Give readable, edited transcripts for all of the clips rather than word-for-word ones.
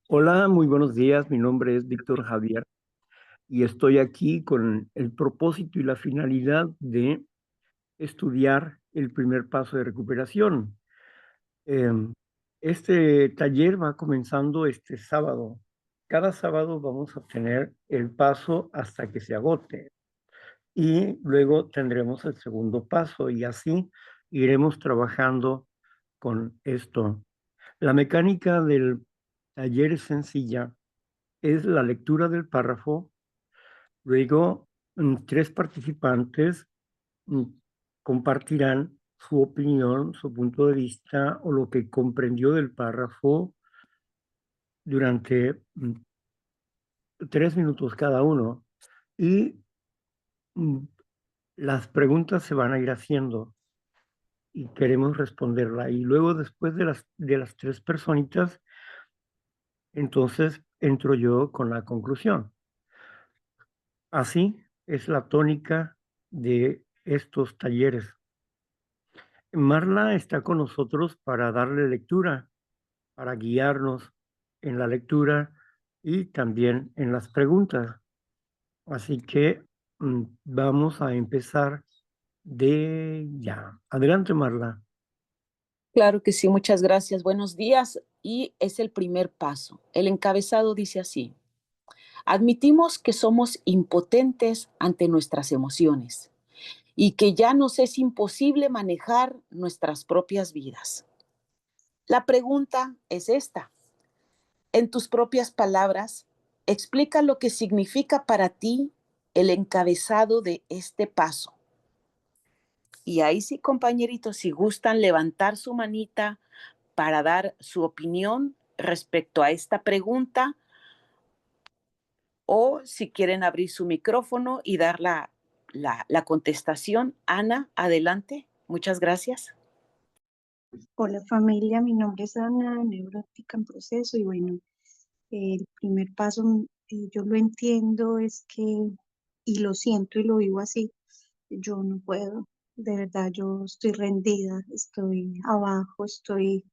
Hola, muy buenos días. Mi nombre es Víctor Javier y estoy aquí con el propósito y la finalidad de estudiar el primer paso de recuperación. Em, este taller va comenzando este sábado. Cada sábado vamos a tener el paso hasta que se agote y luego tendremos el segundo paso y así iremos trabajando con esto. La mecánica del taller es sencilla, es la lectura del párrafo. Luego, tres participantes mm, compartirán su opinión, su punto de vista o lo que comprendió del párrafo durante 3 minutos cada uno. Y mm, las preguntas se van a ir haciendo y queremos responderla. Y luego, después de las tres personitas, entonces entro yo con la conclusión. Así es la tónica de estos talleres. Marla está con nosotros para darle lectura, para guiarnos en la lectura y también en las preguntas. Así que vamos a empezar de ya. Adelante, Marla. Claro que sí, muchas gracias. Buenos días. Y es el primer paso. El encabezado dice así: admitimos que somos impotentes ante nuestras emociones y que ya nos es imposible manejar nuestras propias vidas. La pregunta es esta. En tus propias palabras, explica lo que significa para ti el encabezado de este paso. Y ahí sí, compañeritos, si gustan levantar su manita para dar su opinión respecto a esta pregunta, o si quieren abrir su micrófono y dar la contestación. Ana, adelante. Muchas gracias. Hola familia, mi nombre es Ana, neurótica en proceso y bueno, el primer paso, yo lo entiendo, es que, y lo siento y lo vivo así, yo no puedo, de verdad, yo estoy rendida, estoy abajo, estoy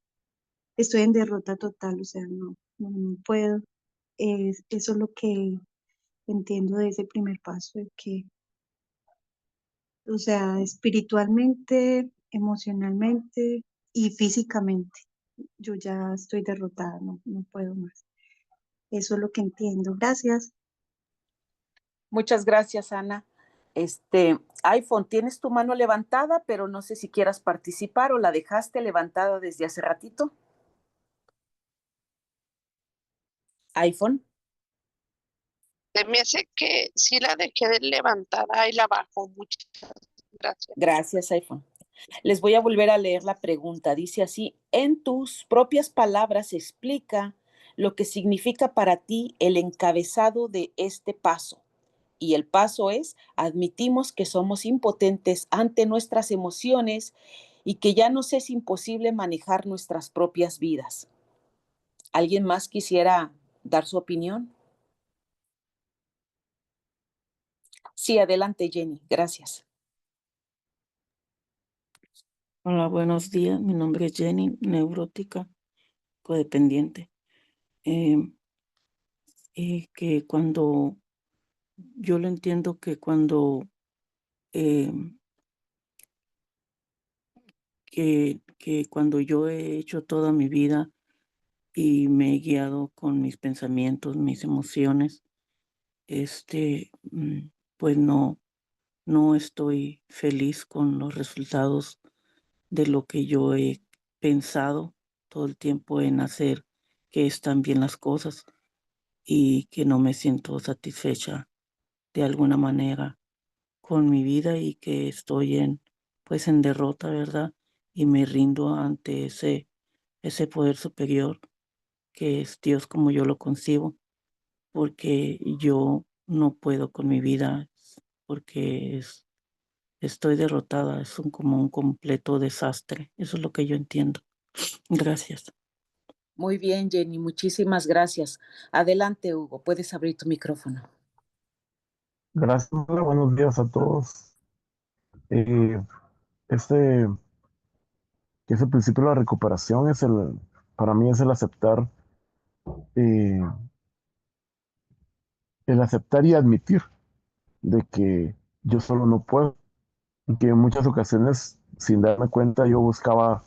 en derrota total, o sea, no puedo. Eso es lo que entiendo de ese primer paso, de que, o sea, espiritualmente, emocionalmente y físicamente, yo ya estoy derrotada, no puedo más. Eso es lo que entiendo. Gracias. Muchas gracias, Ana. iPhone, tienes tu mano levantada, pero no sé si quieras participar o la dejaste levantada desde hace ratito. iPhone. Se me hace que sí la dejé de levantada y la bajo. Muchas gracias. Gracias, iPhone. Les voy a volver a leer la pregunta. Dice así: en tus propias palabras explica lo que significa para ti el encabezado de este paso. Y el paso es: admitimos que somos impotentes ante nuestras emociones y que ya nos es imposible manejar nuestras propias vidas. ¿Alguien más quisiera dar su opinión? Sí, adelante, Jenny. Gracias. Hola, buenos días. Mi nombre es Jenny, neurótica, codependiente. Y que cuando yo lo entiendo que cuando em, que cuando yo he hecho toda mi vida y me he guiado con mis pensamientos, mis emociones, pues no estoy feliz con los resultados de lo que yo he pensado todo el tiempo en hacer, que están bien las cosas, y que no me siento satisfecha de alguna manera con mi vida y que estoy pues en derrota, ¿verdad? Y me rindo ante ese poder superior que es Dios como yo lo concibo, porque yo no puedo con mi vida, porque estoy derrotada, como un completo desastre. Eso es lo que yo entiendo. Gracias. Muy bien, Jenny. Muchísimas gracias. Adelante, Hugo. Puedes abrir tu micrófono. Gracias, Manuela. Buenos días a todos. Eh, este, ese principio de la recuperación para mí es el aceptar eh, el aceptar y admitir de que yo solo no puedo, y que en muchas ocasiones, sin darme cuenta, yo buscaba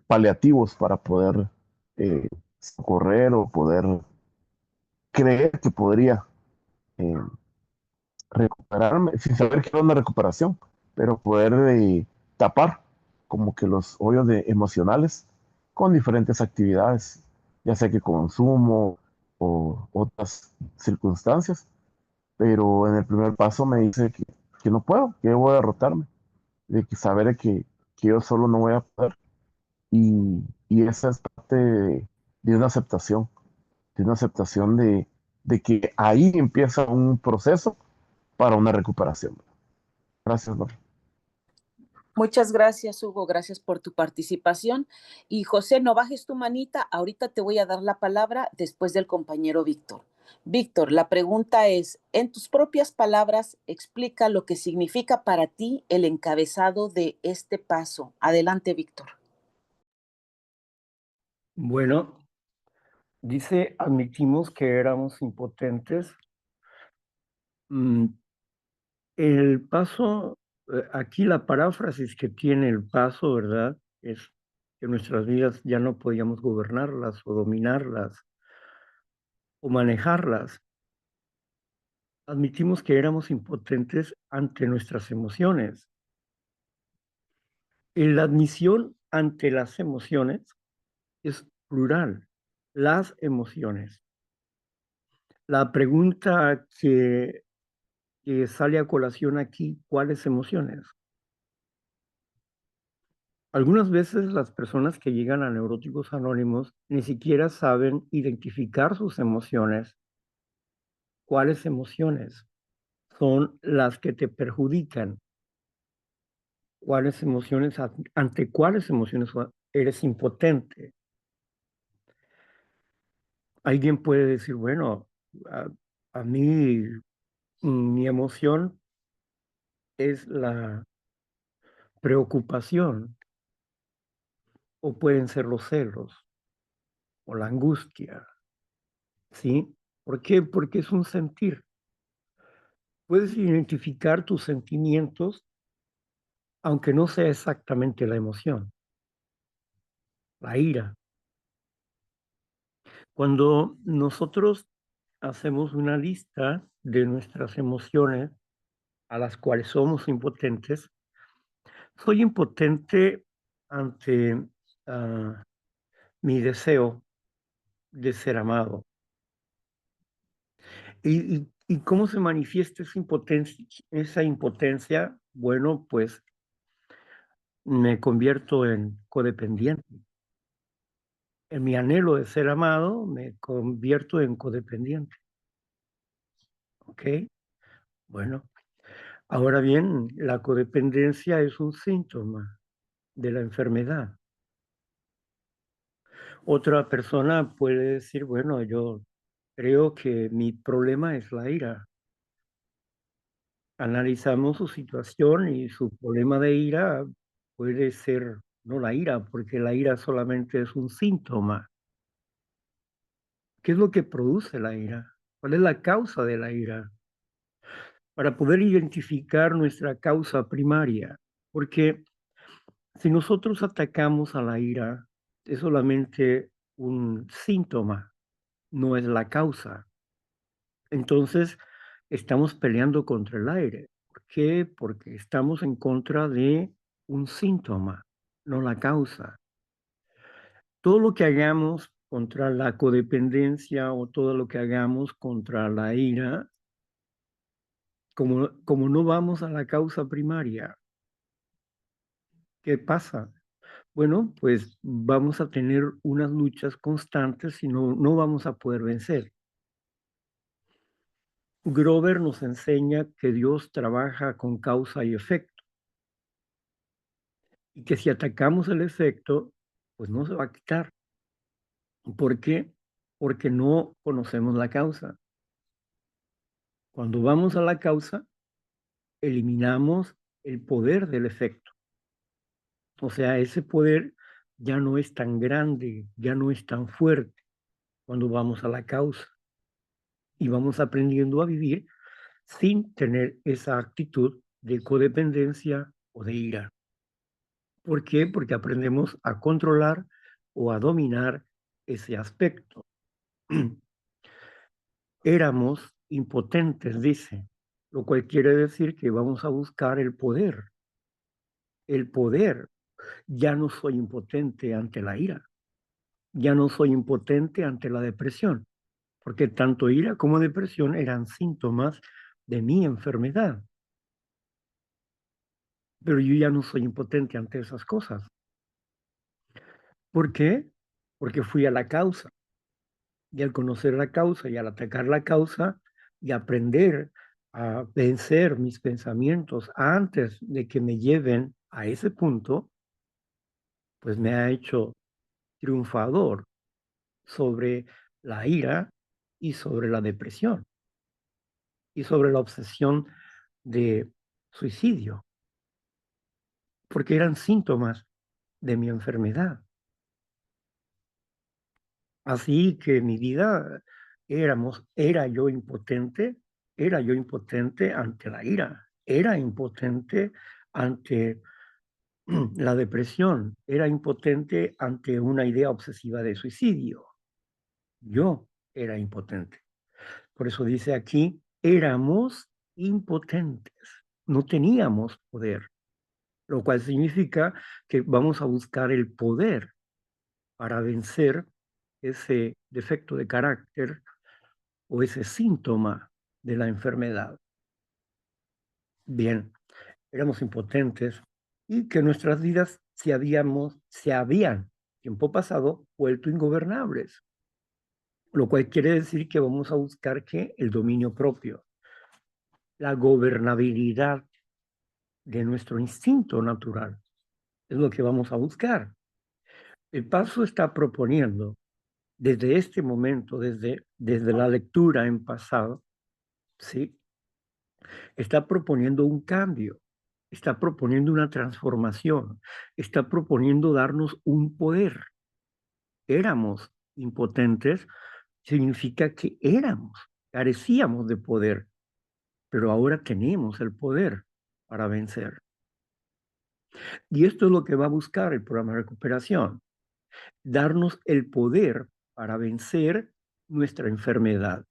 paliativos para poder eh, socorrer o poder creer que podría eh, recuperarme, sin saber que era una recuperación, pero poder tapar como que los hoyos emocionales con diferentes actividades, ya sea que consumo o otras circunstancias. Pero en el primer paso me dice que no puedo, que debo derrotarme, de que saber que yo solo no voy a poder. Y esa es parte de una aceptación de que ahí empieza un proceso para una recuperación. Gracias, Lore. Muchas gracias, Hugo. Gracias por tu participación. Y José, no bajes tu manita. Ahorita te voy a dar la palabra después del compañero Víctor. Víctor, la pregunta es, en tus propias palabras, explica lo que significa para ti el encabezado de este paso. Adelante, Víctor. Bueno, dice, admitimos que éramos impotentes. El paso, aquí la paráfrasis que tiene el paso, ¿verdad? Es que nuestras vidas ya no podíamos gobernarlas o dominarlas o manejarlas. Admitimos que éramos impotentes ante nuestras emociones. La admisión ante las emociones es plural, las emociones. La pregunta que sale a colación aquí, ¿cuáles emociones? Algunas veces las personas que llegan a Neuróticos Anónimos ni siquiera saben identificar sus emociones. ¿Cuáles emociones? Son las que te perjudican. ¿Cuáles emociones, ante cuáles emociones eres impotente? Alguien puede decir, bueno, a, a mí mi emoción es la preocupación, o pueden ser los celos, o la angustia, ¿sí? ¿Por qué? Porque es un sentir. Puedes identificar tus sentimientos, aunque no sea exactamente la emoción, la ira. Cuando nosotros hacemos una lista de nuestras emociones a las cuales somos impotentes, soy impotente ante uh, mi deseo de ser amado. ¿Y cómo se manifiesta esa impotencia? Esa impotencia, bueno, pues me convierto en codependiente. En mi anhelo de ser amado, me convierto en codependiente. ¿Ok? Bueno, ahora bien, la codependencia es un síntoma de la enfermedad. Otra persona puede decir, bueno, yo creo que mi problema es la ira. Analizamos su situación y su problema de ira puede ser no la ira, porque la ira solamente es un síntoma. ¿Qué es lo que produce la ira? ¿Cuál es la causa de la ira? Para poder identificar nuestra causa primaria, porque si nosotros atacamos a la ira, es solamente un síntoma, no es la causa. Entonces, estamos peleando contra el aire. ¿Por qué? Porque estamos en contra de un síntoma, no la causa. Todo lo que hagamos contra la codependencia o todo lo que hagamos contra la ira, como no vamos a la causa primaria, ¿qué pasa? Bueno, pues vamos a tener unas luchas constantes y no vamos a poder vencer. Grover nos enseña que Dios trabaja con causa y efecto y que si atacamos el efecto, pues no se va a quitar. ¿Por qué? Porque no conocemos la causa. Cuando vamos a la causa, eliminamos el poder del efecto. O sea, ese poder ya no es tan grande, ya no es tan fuerte. cuando vamos a la causa y vamos aprendiendo a vivir sin tener esa actitud de codependencia o de ira. ¿Por qué? Porque aprendemos a controlar o a dominar ese aspecto. Éramos impotentes, dice, lo cual quiere decir que vamos a buscar el poder. El poder. Ya no soy impotente ante la ira. Ya no soy impotente ante la depresión, porque tanto ira como depresión eran síntomas de mi enfermedad. Pero yo ya no soy impotente ante esas cosas. ¿Por qué? Porque fui a la causa. Y al conocer la causa y al atacar la causa y aprender a vencer mis pensamientos antes de que me lleven a ese punto, pues me ha hecho triunfador sobre la ira y sobre la depresión y sobre la obsesión de suicidio, porque eran síntomas de mi enfermedad. Así que mi vida era yo impotente ante la ira, era impotente ante la depresión, era impotente ante una idea obsesiva de suicidio. Yo era impotente. Por eso dice aquí, éramos impotentes, no teníamos poder, lo cual significa que vamos a buscar el poder para vencer ese defecto de carácter o ese síntoma de la enfermedad. Bien, éramos impotentes y que nuestras vidas se habían, tiempo pasado, vuelto ingobernables, lo cual quiere decir que vamos a buscar que el dominio propio, la gobernabilidad de nuestro instinto natural, es lo que vamos a buscar. El paso está proponiendo desde este momento, desde la lectura en pasado, ¿sí? Está proponiendo un cambio, está proponiendo una transformación, está proponiendo darnos un poder. Éramos impotentes, significa que carecíamos de poder, pero ahora tenemos el poder para vencer. Y esto es lo que va a buscar el programa de recuperación, darnos el poder para vencer nuestra enfermedad.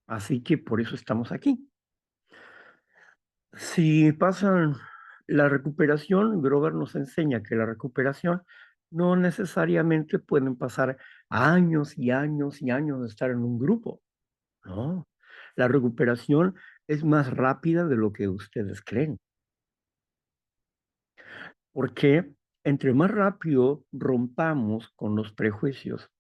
Así que por eso estamos aquí. Si pasan la recuperación, Grover nos enseña que la recuperación no necesariamente pueden pasar años y años y años de estar en un grupo. No, la recuperación es más rápida de lo que ustedes creen. Porque entre más rápido rompamos con los prejuicios,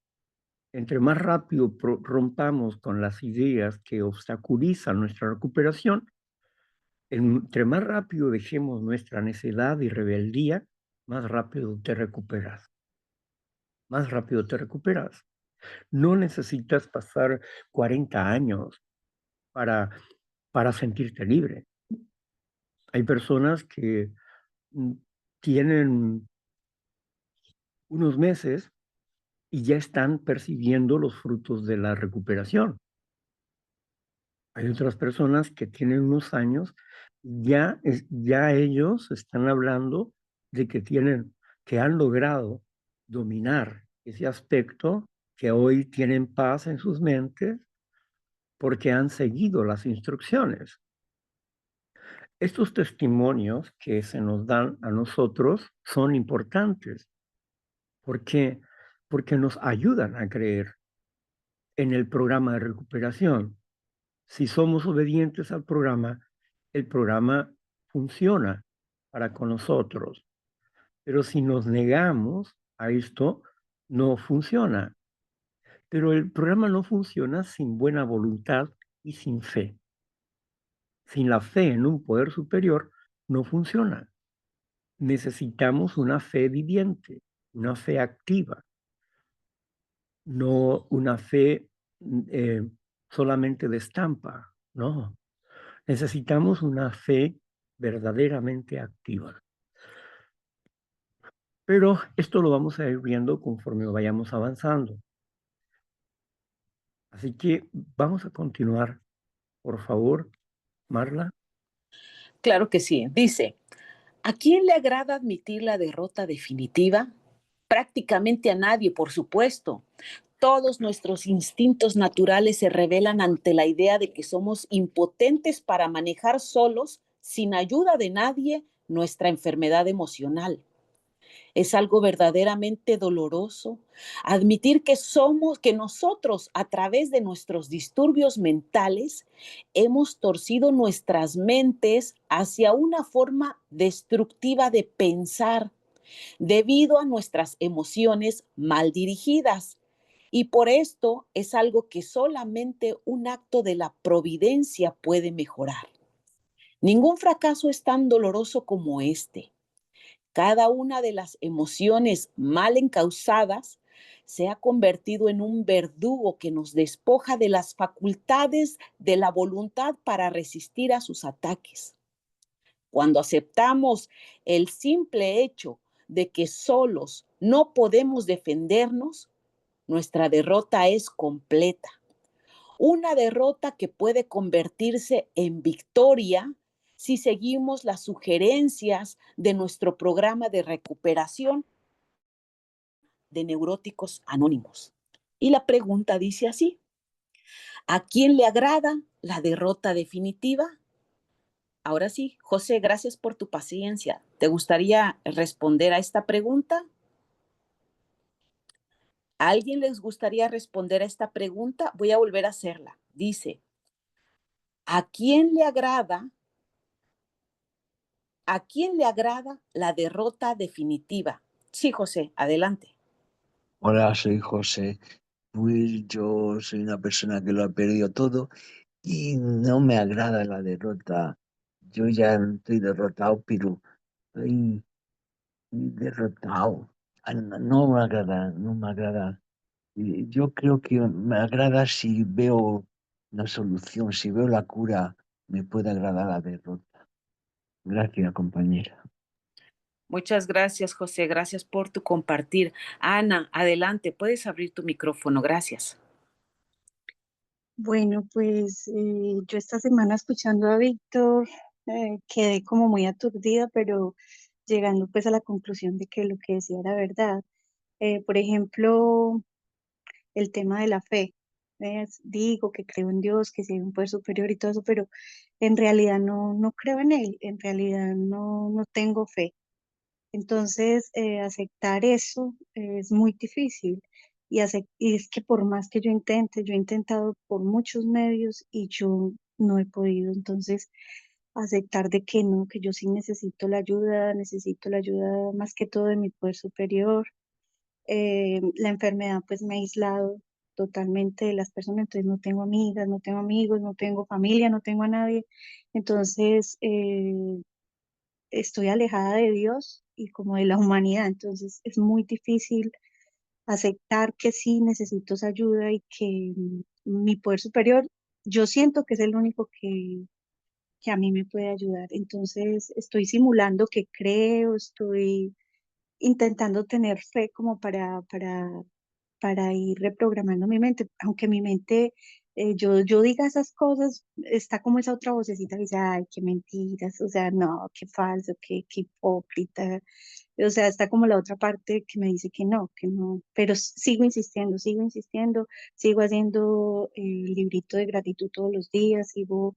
entre más rápido rompamos con las ideas que obstaculizan nuestra recuperación, entre más rápido dejemos nuestra necedad y rebeldía, más rápido te recuperas. Más rápido te recuperas. No necesitas pasar 40 años para, para sentirte libre. Hay personas que tienen unos meses y ya están percibiendo los frutos de la recuperación. Hay otras personas que tienen unos años, ya ellos están hablando de que han logrado dominar ese aspecto, que hoy tienen paz en sus mentes porque han seguido las instrucciones. Estos testimonios que se nos dan a nosotros son importantes. ¿Por qué? Porque nos ayudan a creer en el programa de recuperación. Si somos obedientes al programa, el programa funciona para con nosotros. Pero si nos negamos a esto, no funciona. Pero el programa no funciona sin buena voluntad y sin fe. Sin la fe en un poder superior, no funciona. Necesitamos una fe viviente, una fe activa, no una fe solamente de estampa, no. Necesitamos una fe verdaderamente activa. Pero esto lo vamos a ir viendo conforme vayamos avanzando. Así que vamos a continuar, por favor, Marla. Claro que sí. Dice, ¿a quién le agrada admitir la derrota definitiva? Prácticamente a nadie, por supuesto. Todos nuestros instintos naturales se revelan ante la idea de que somos impotentes para manejar solos, sin ayuda de nadie, nuestra enfermedad emocional. Es algo verdaderamente doloroso admitir que nosotros, a través de nuestros disturbios mentales, hemos torcido nuestras mentes hacia una forma destructiva de pensar debido a nuestras emociones mal dirigidas. Y por esto es algo que solamente un acto de la providencia puede mejorar. Ningún fracaso es tan doloroso como este. Cada una de las emociones mal encausadas se ha convertido en un verdugo que nos despoja de las facultades de la voluntad para resistir a sus ataques. Cuando aceptamos el simple hecho de que solos no podemos defendernos, nuestra derrota es completa. Una derrota que puede convertirse en victoria si seguimos las sugerencias de nuestro programa de recuperación de neuróticos anónimos. Y la pregunta dice así, ¿a quién le agrada la derrota definitiva? Ahora sí, José, gracias por tu paciencia. ¿Te gustaría responder a esta pregunta? ¿A alguien les gustaría responder a esta pregunta? Voy a volver a hacerla. Dice, ¿a quién le agrada la derrota definitiva? Sí, José, adelante. Hola, soy José. Pues yo soy una persona que lo ha perdido todo y no me agrada la derrota. Yo ya estoy derrotado, pero estoy derrotado. No me agrada, no me agrada. Yo creo que me agrada si veo la solución, si veo la cura, me puede agradar la derrota. Gracias, compañera. Muchas gracias, José. Gracias por tu compartir. Ana, adelante, puedes abrir tu micrófono. Gracias. Bueno, pues yo esta semana escuchando a Víctor quedé como muy aturdida, pero llegando pues a la conclusión de que lo que decía era verdad. Por ejemplo, el tema de la fe. Digo que creo en Dios, que sí hay un poder superior y todo eso, pero en realidad no creo en él, en realidad no tengo fe. Entonces, aceptar eso es muy difícil. Y es que por más que yo intente, yo he intentado por muchos medios y yo no he podido. Entonces, aceptar de que no, que yo sí necesito la ayuda más que todo de mi poder superior. La enfermedad pues me ha aislado totalmente de las personas, entonces no tengo amigas, no tengo amigos, no tengo familia, no tengo a nadie. Entonces, estoy alejada de Dios y como de la humanidad, entonces es muy difícil aceptar que sí necesito esa ayuda y que mi poder superior, yo siento que es el único que a mí me puede ayudar. Entonces estoy simulando que creo, estoy intentando tener fe como para ir reprogramando mi mente, aunque mi mente, yo diga esas cosas, está como esa otra vocecita que dice, ay, qué mentiras, o sea, no, qué falso, qué hipócrita, o sea, está como la otra parte que me dice que no, pero sigo insistiendo, sigo haciendo el librito de gratitud todos los días, sigo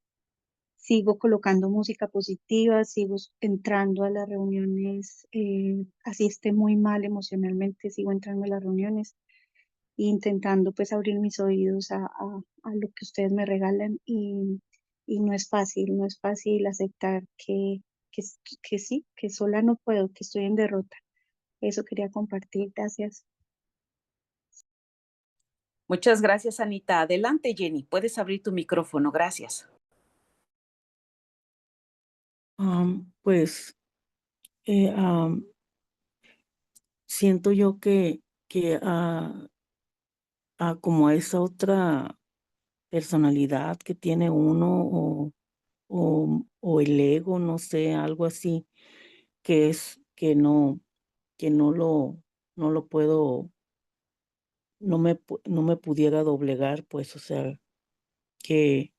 colocando música positiva, sigo entrando a las reuniones, así esté muy mal emocionalmente, sigo entrando a las reuniones e intentando pues abrir mis oídos a lo que ustedes me regalan y no es fácil aceptar que, que sí, que sola no puedo, que estoy en derrota. Eso quería compartir, gracias. Muchas gracias, Anita. Adelante, Jenny, puedes abrir tu micrófono. Gracias. Pues siento yo que como esa otra personalidad que tiene uno o el ego, no sé, algo así, que no lo puedo no me pudiera doblegar, pues, o sea, que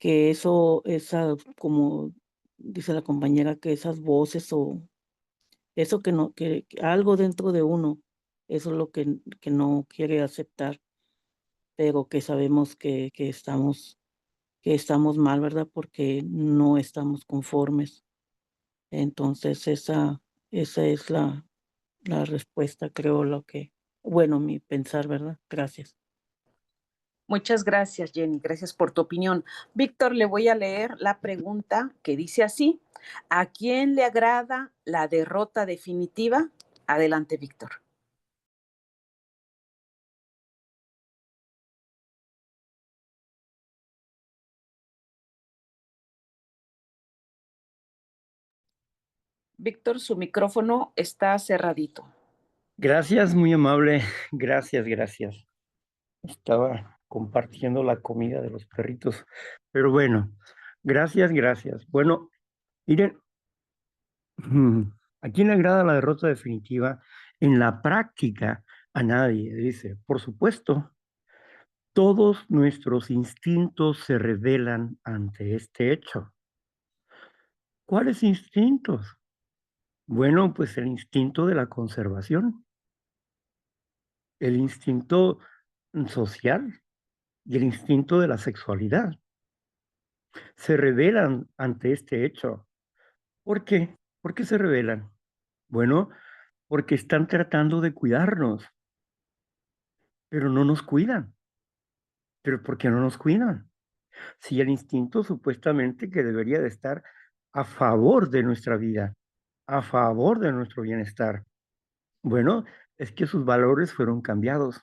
esa, como dice la compañera, que esas voces o eso que no, que algo dentro de uno, eso es lo que no quiere aceptar, pero que sabemos que estamos mal, ¿verdad? Porque no estamos conformes. Entonces, esa es la respuesta, creo, bueno, mi pensar, ¿verdad? Gracias. Muchas gracias, Jenny. Gracias por tu opinión. Víctor, le voy a leer la pregunta que dice así. ¿A quién le agrada la derrota definitiva? Adelante, Víctor. Víctor, su micrófono está cerradito. Gracias, muy amable. Gracias, gracias. Estaba compartiendo la comida de los perritos. Pero bueno, gracias, gracias. Bueno, miren, ¿a quién le agrada la derrota definitiva? En la práctica, a nadie, dice. Por supuesto, todos nuestros instintos se rebelan ante este hecho. ¿Cuáles instintos? Bueno, pues el instinto de la conservación, el instinto social y el instinto de la sexualidad. Se rebelan ante este hecho. ¿Por qué? ¿Por qué se rebelan? Bueno, porque están tratando de cuidarnos, pero no nos cuidan. ¿Pero por qué no nos cuidan? Si el instinto supuestamente que debería de estar a favor de nuestra vida, a favor de nuestro bienestar. Bueno, es que sus valores fueron cambiados.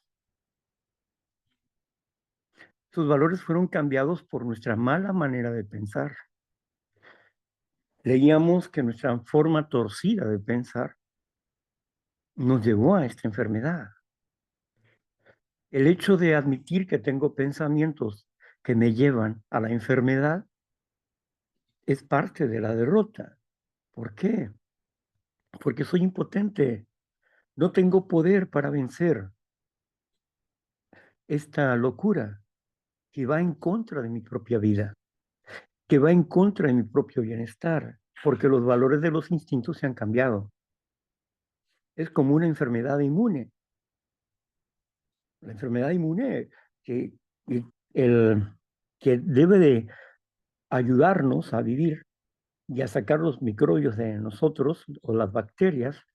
Sus valores fueron cambiados por nuestra mala manera de pensar. Leíamos que nuestra forma torcida de pensar nos llevó a esta enfermedad. El hecho de admitir que tengo pensamientos que me llevan a la enfermedad es parte de la derrota. ¿Por qué? Porque soy impotente. No tengo poder para vencer esta locura que va en contra de mi propia vida, que va en contra de mi propio bienestar, porque los valores de los instintos se han cambiado. Es como una enfermedad inmune. La enfermedad inmune que, el, que debe de ayudarnos a vivir y a sacar los microbios de nosotros o las bacterias,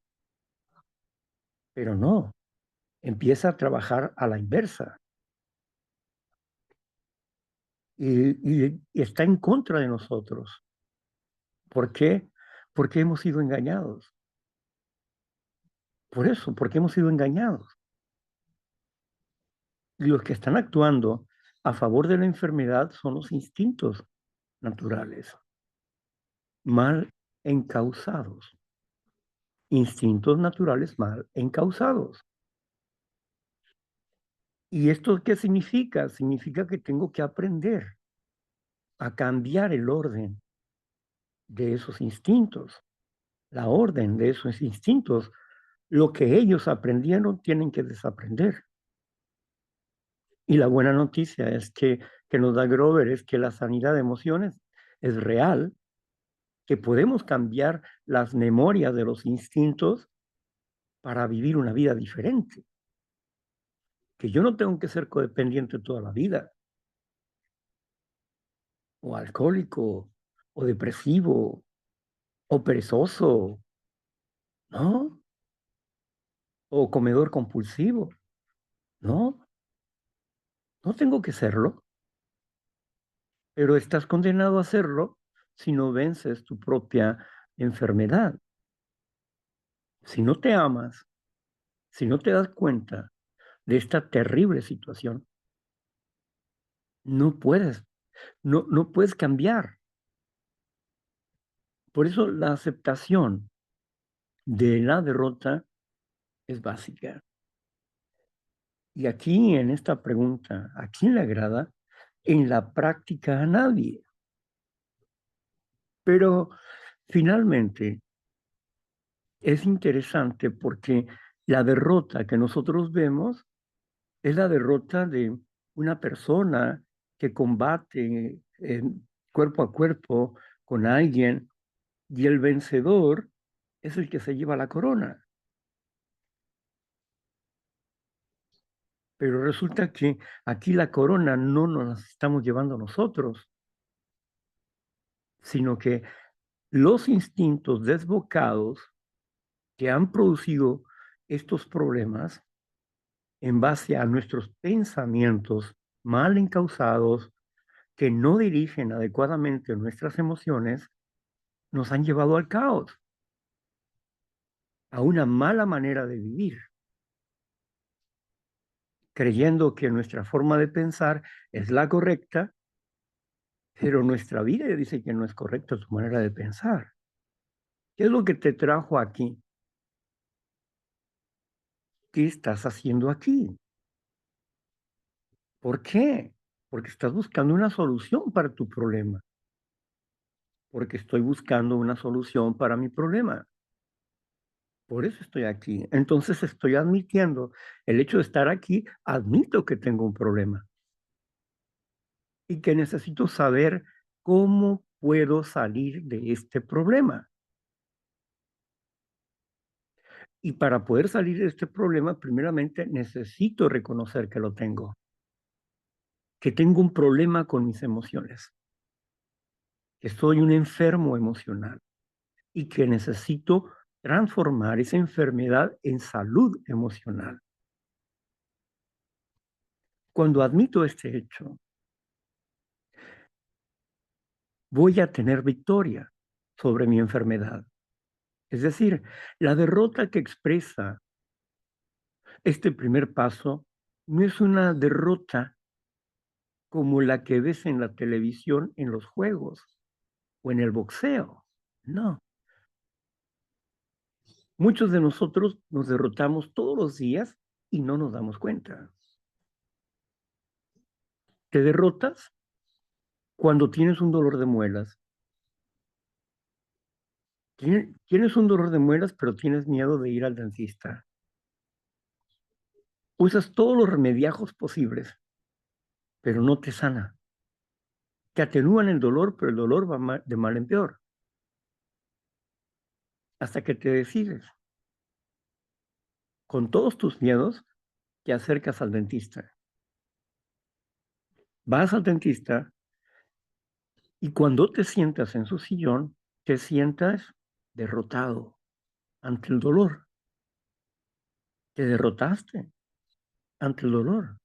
pero no, empieza a trabajar a la inversa y está en contra de nosotros. ¿Por qué? Porque hemos sido engañados. Por eso, porque hemos sido engañados. Y los que están actuando a favor de la enfermedad son los instintos naturales, mal encausados. Instintos naturales mal encausados. ¿Y esto qué significa? Significa que tengo que aprender a cambiar el orden de esos instintos, la orden de esos instintos. Lo que ellos aprendieron tienen que desaprender. Y la buena noticia es que nos da Grover es que la sanidad de emociones es real, que podemos cambiar las memorias de los instintos para vivir una vida diferente. Que yo no tengo que ser codependiente toda la vida, o alcohólico, o depresivo, o perezoso, ¿no? O comedor compulsivo, ¿no? No tengo que serlo, pero estás condenado a hacerlo si no vences tu propia enfermedad. Si no te amas, si no te das cuenta de esta terrible situación, no puedes, no puedes cambiar. Por eso la aceptación de la derrota es básica. Y aquí en esta pregunta, ¿a quién le agrada? En la práctica a nadie. Pero finalmente es interesante porque la derrota que nosotros vemos Es la derrota de una persona que combate cuerpo a cuerpo con alguien y el vencedor es el que se lleva la corona. Pero resulta que aquí la corona no nos la estamos llevando nosotros, sino que los instintos desbocados que han producido estos problemas en base a nuestros pensamientos mal encausados que no dirigen adecuadamente nuestras emociones, nos han llevado al caos, a una mala manera de vivir, creyendo que nuestra forma de pensar es la correcta, pero nuestra vida dice que no es correcta tu manera de pensar. ¿Qué es lo que te trajo aquí? ¿Qué estás haciendo aquí? ¿Por qué? Porque estás buscando una solución para tu problema. Porque estoy buscando una solución para mi problema. Por eso estoy aquí. Entonces estoy admitiendo el hecho de estar aquí, admito que tengo un problema y que necesito saber cómo puedo salir de este problema. Y para poder salir de este problema, primeramente necesito reconocer que lo tengo, que tengo un problema con mis emociones, que soy un enfermo emocional y que necesito transformar esa enfermedad en salud emocional. Cuando admito este hecho, voy a tener victoria sobre mi enfermedad. Es decir, la derrota que expresa este primer paso no es una derrota como la que ves en la televisión, en los juegos o en el boxeo. No. Muchos de nosotros nos derrotamos todos los días y no nos damos cuenta. Te derrotas cuando tienes un dolor de muelas. Tienes un dolor de muelas, pero tienes miedo de ir al dentista. Usas todos los remediajos posibles, pero no te sana. Te atenúan el dolor, pero el dolor va de mal en peor. Hasta que te decides, con todos tus miedos, te acercas al dentista. Vas al dentista y cuando te sientas en su sillón, te sientas derrotado ante el dolor. Te derrotaste ante el dolor.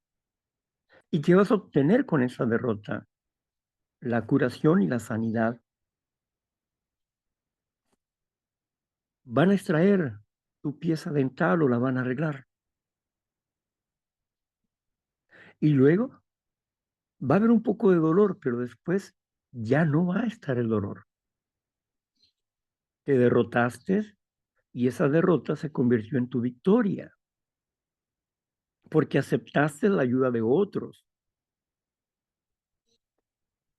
¿Y qué vas a obtener con esa derrota? La curación y la sanidad. Van a extraer tu pieza dental o la van a arreglar. Y luego va a haber un poco de dolor, pero después ya no va a estar el dolor. Te derrotaste y esa derrota se convirtió en tu victoria, porque aceptaste la ayuda de otros,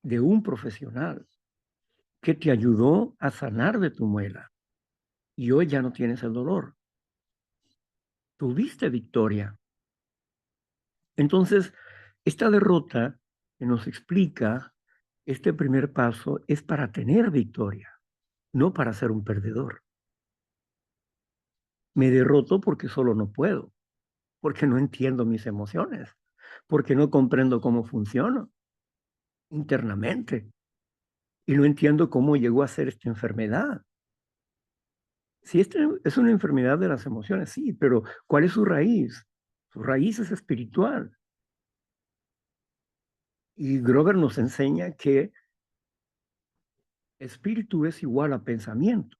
de un profesional, que te ayudó a sanar de tu muela. Y hoy ya no tienes el dolor. Tuviste victoria. Entonces, esta derrota que nos explica este primer paso es para tener victoria, no para ser un perdedor. Me derroto porque solo no puedo, porque no entiendo mis emociones, porque no comprendo cómo funciono internamente y no entiendo cómo llegó a ser esta enfermedad. Si esta es una enfermedad de las emociones, sí, pero ¿cuál es su raíz? Su raíz es espiritual. Y Grover nos enseña que espíritu es igual a pensamiento,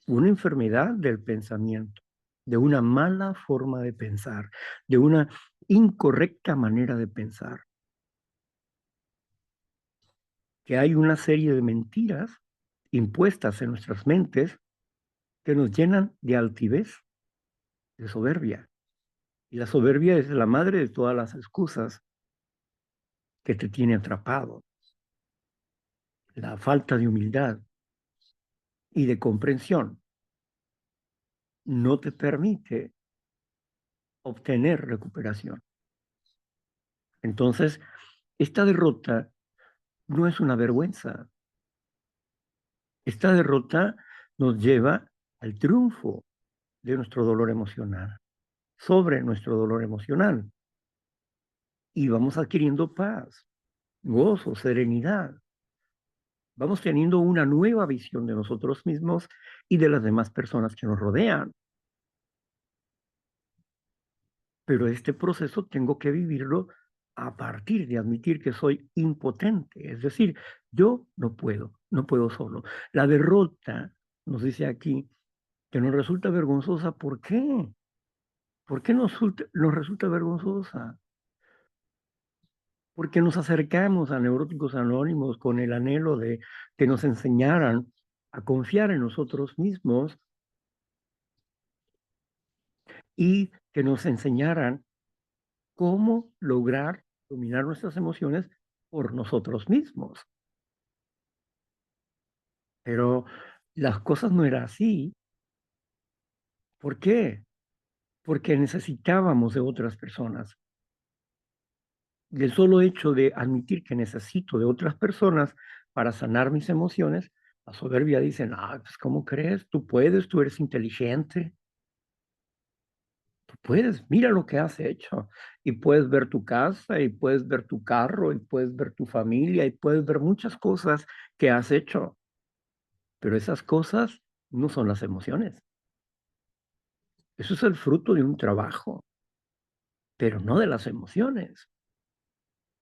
una enfermedad del pensamiento, de una mala forma de pensar, de una incorrecta manera de pensar. Que hay una serie de mentiras impuestas en nuestras mentes que nos llenan de altivez, de soberbia. Y la soberbia es la madre de todas las excusas que te tiene atrapado. La falta de humildad y de comprensión no te permite obtener recuperación. Entonces, esta derrota no es una vergüenza. Esta derrota nos lleva al triunfo de nuestro dolor emocional, sobre nuestro dolor emocional. Y vamos adquiriendo paz, gozo, serenidad. Vamos teniendo una nueva visión de nosotros mismos y de las demás personas que nos rodean. Pero este proceso tengo que vivirlo a partir de admitir que soy impotente. Es decir, yo no puedo solo. La derrota, nos dice aquí, que nos resulta vergonzosa. ¿Por qué? ¿Por qué nos resulta vergonzosa? Porque nos acercamos a Neuróticos Anónimos con el anhelo de que nos enseñaran a confiar en nosotros mismos y que nos enseñaran cómo lograr dominar nuestras emociones por nosotros mismos. Pero las cosas no eran así. ¿Por qué? Porque necesitábamos de otras personas. Del solo hecho de admitir que necesito de otras personas para sanar mis emociones, la soberbia dice, pues ¿cómo crees? Tú puedes, tú eres inteligente, tú puedes, mira lo que has hecho. Y puedes ver tu casa, y puedes ver tu carro, y puedes ver tu familia, y puedes ver muchas cosas que has hecho. Pero esas cosas no son las emociones. Eso es el fruto de un trabajo, pero no de las emociones.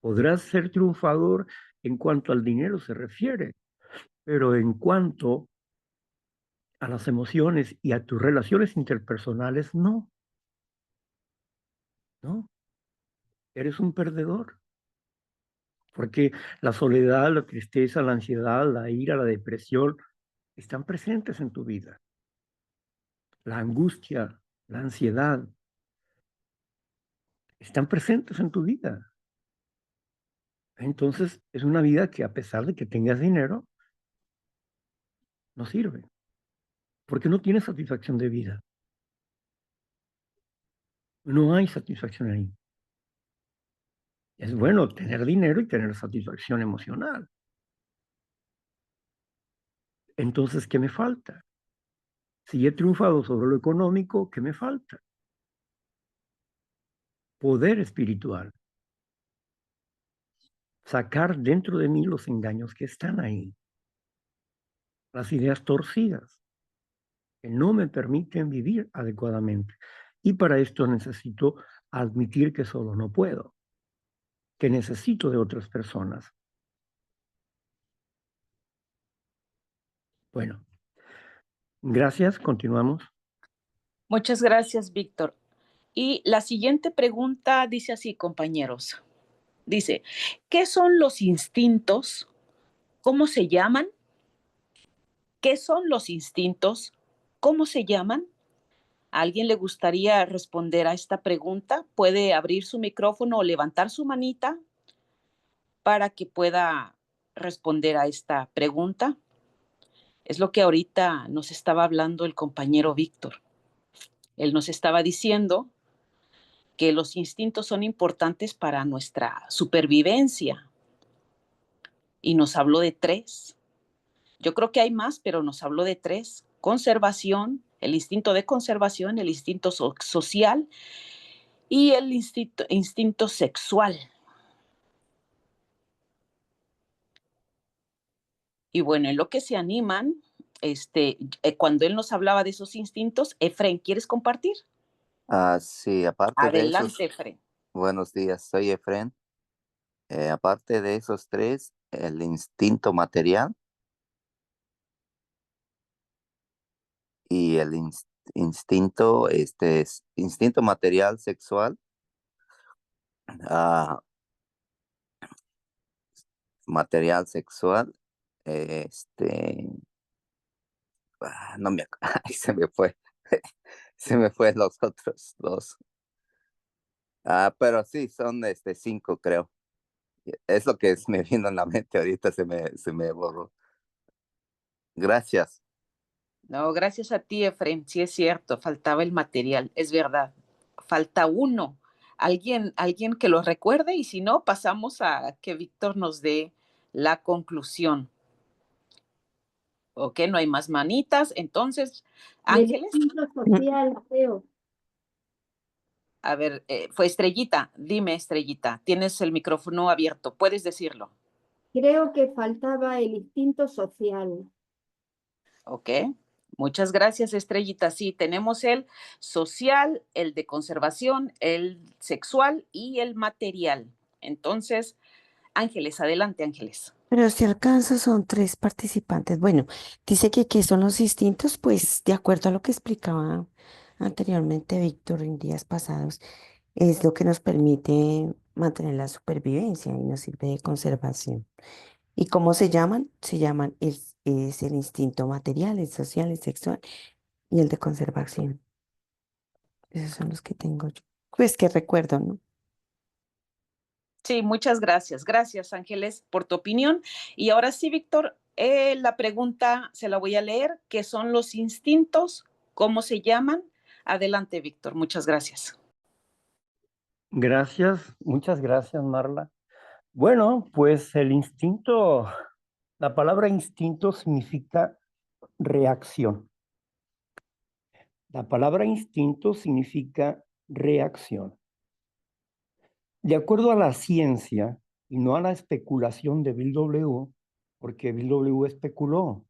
Podrás ser triunfador en cuanto al dinero se refiere, pero en cuanto a las emociones y a tus relaciones interpersonales, no, no, eres un perdedor. Porque la soledad, la tristeza, la ansiedad, la ira, la depresión, están presentes en tu vida. La angustia, la ansiedad, están presentes en tu vida. Entonces, es una vida que a pesar de que tengas dinero, no sirve, porque no tienes satisfacción de vida. No hay satisfacción ahí. Es bueno tener dinero y tener satisfacción emocional. Entonces, ¿qué me falta? Si he triunfado sobre lo económico, ¿qué me falta? Poder espiritual. Sacar dentro de mí los engaños que están ahí. Las ideas torcidas que no me permiten vivir adecuadamente. Y para esto necesito admitir que solo no puedo, que necesito de otras personas. Bueno, gracias, continuamos. Muchas gracias, Víctor. Y la siguiente pregunta dice así, compañeros. Dice, ¿qué son los instintos? ¿Cómo se llaman? ¿Qué son los instintos? ¿Cómo se llaman? ¿A alguien le gustaría responder a esta pregunta? Puede abrir su micrófono o levantar su manita para que pueda responder a esta pregunta. Es lo que ahorita nos estaba hablando el compañero Víctor. Él nos estaba diciendo que los instintos son importantes para nuestra supervivencia y nos habló de 3. Yo creo que hay más, pero nos habló de 3. Conservación, el instinto de conservación, el instinto social y el instinto sexual. Y bueno, en lo que se animan, cuando él nos hablaba de esos instintos, Efren, ¿quieres compartir? Sí, aparte de esos, Adelante, Efren. buenos días, soy Efren. Aparte de esos 3, el instinto material y el instinto, instinto material sexual, ah, material sexual, no me acuerdo, se me fue, se me fue los otros 2. Pero sí, son 5, creo. Es lo que me vino en la mente ahorita, se me borró. Gracias. No, gracias a ti, Efren. Sí es cierto, faltaba el material, es verdad. Falta uno. ¿Alguien que lo recuerde? Y si no, pasamos a que Víctor nos dé la conclusión. Ok, no hay más manitas. Entonces, Ángeles. Social, creo. A ver, fue Estrellita. Dime, Estrellita, tienes el micrófono abierto. Puedes decirlo. Creo que faltaba el instinto social. Ok. Muchas gracias, Estrellita. Sí, tenemos el social, el de conservación, el sexual y el material. Entonces, Ángeles, adelante, Ángeles. Pero si alcanza, son 3 participantes. Bueno, dice que qué son los instintos, pues de acuerdo a lo que explicaba anteriormente Víctor en días pasados, es lo que nos permite mantener la supervivencia y nos sirve de conservación. ¿Y cómo se llaman? Se llaman, es el instinto material, el social, el sexual y el de conservación. Esos son los que tengo yo. Pues que recuerdo, ¿no? Sí, muchas gracias. Gracias, Ángeles, por tu opinión. Y ahora sí, Víctor, la pregunta se la voy a leer. ¿Qué son los instintos? ¿Cómo se llaman? Adelante, Víctor. Muchas gracias. Gracias, muchas gracias, Marla. Bueno, pues el instinto, la palabra instinto significa reacción. La palabra instinto significa reacción. De acuerdo a la ciencia y no a la especulación de Bill W., porque Bill W. especuló,